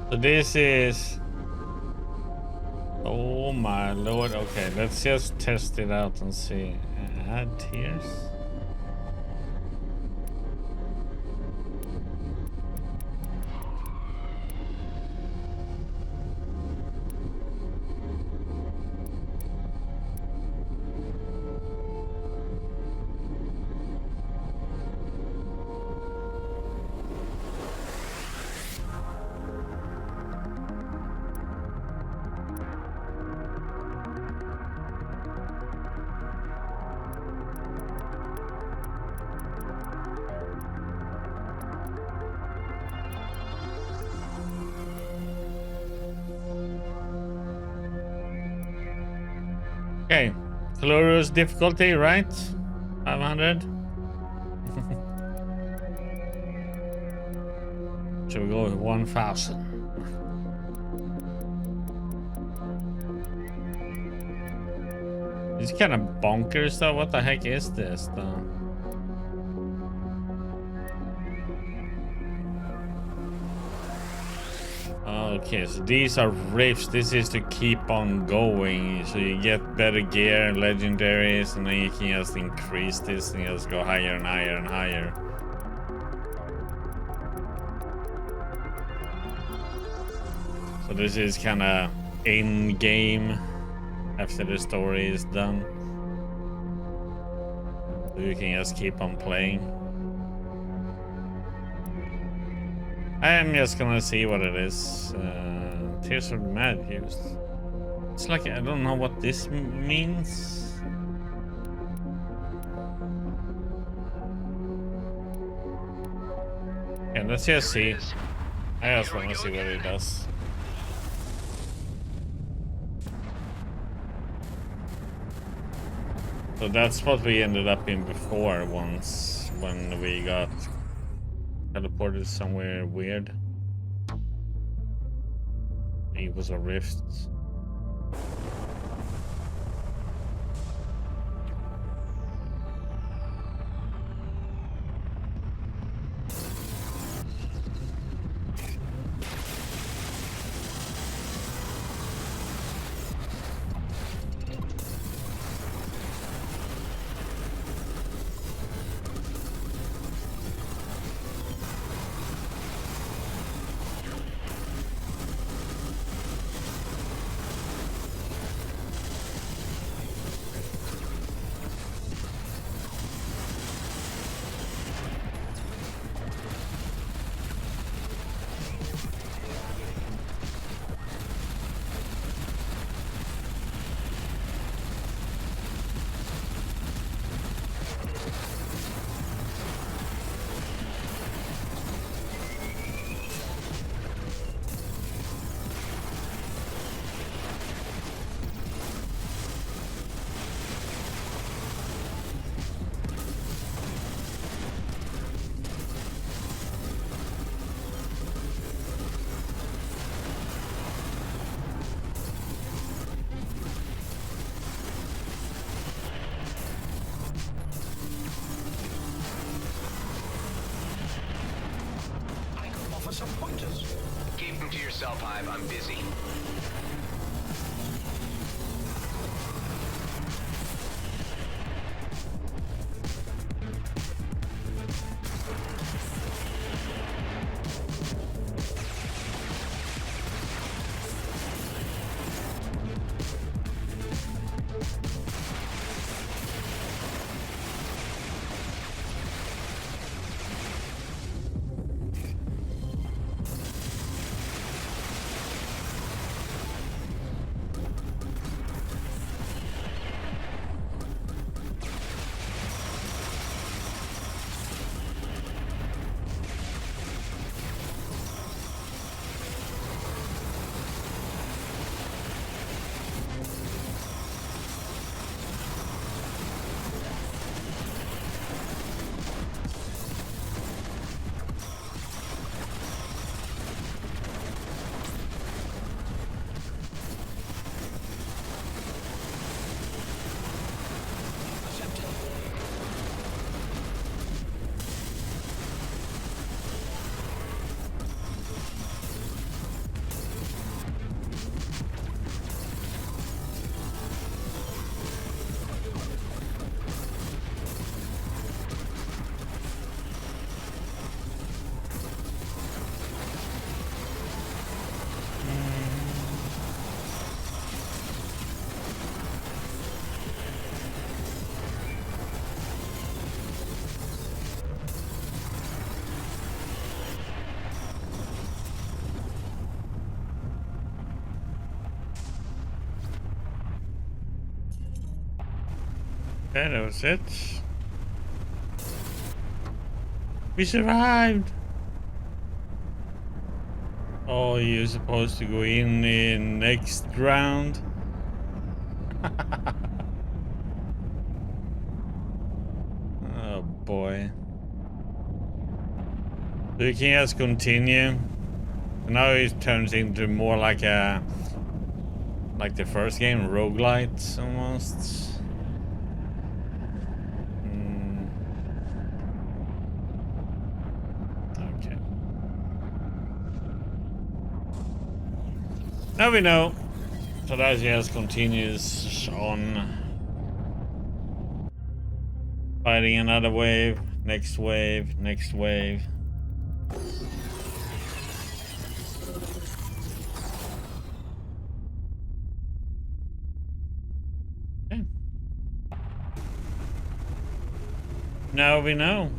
So this is... Oh my lord. Okay, let's just test it out and see. Add tiers. Okay, Florus difficulty, right? 500. Should we go with 1000? It's kind of bonkers though. What the heck is this though? Okay, so these are rifts. This is to keep on going. So you get better gear, legendaries, and then you can just increase this and just go higher and higher and higher. So this is kind of in-game after the story is done. So you can just keep on playing. I am just gonna see what it is. Tears of Mad used. It's like, I don't know what this means. Yeah, let's just see. I just wanna see what it does. So that's what we ended up in before once when we got teleported somewhere weird. It was a rift. Some pointers. Keep them to yourself, Hive. I'm busy. Okay, that was it. We survived! Oh, you're supposed to go in next round? Oh boy. So you can just continue. Now it turns into more like a... like the first game, roguelite almost. Okay. Now we know. So that just continues on. Fighting another wave, next wave, next wave. Okay. Now we know.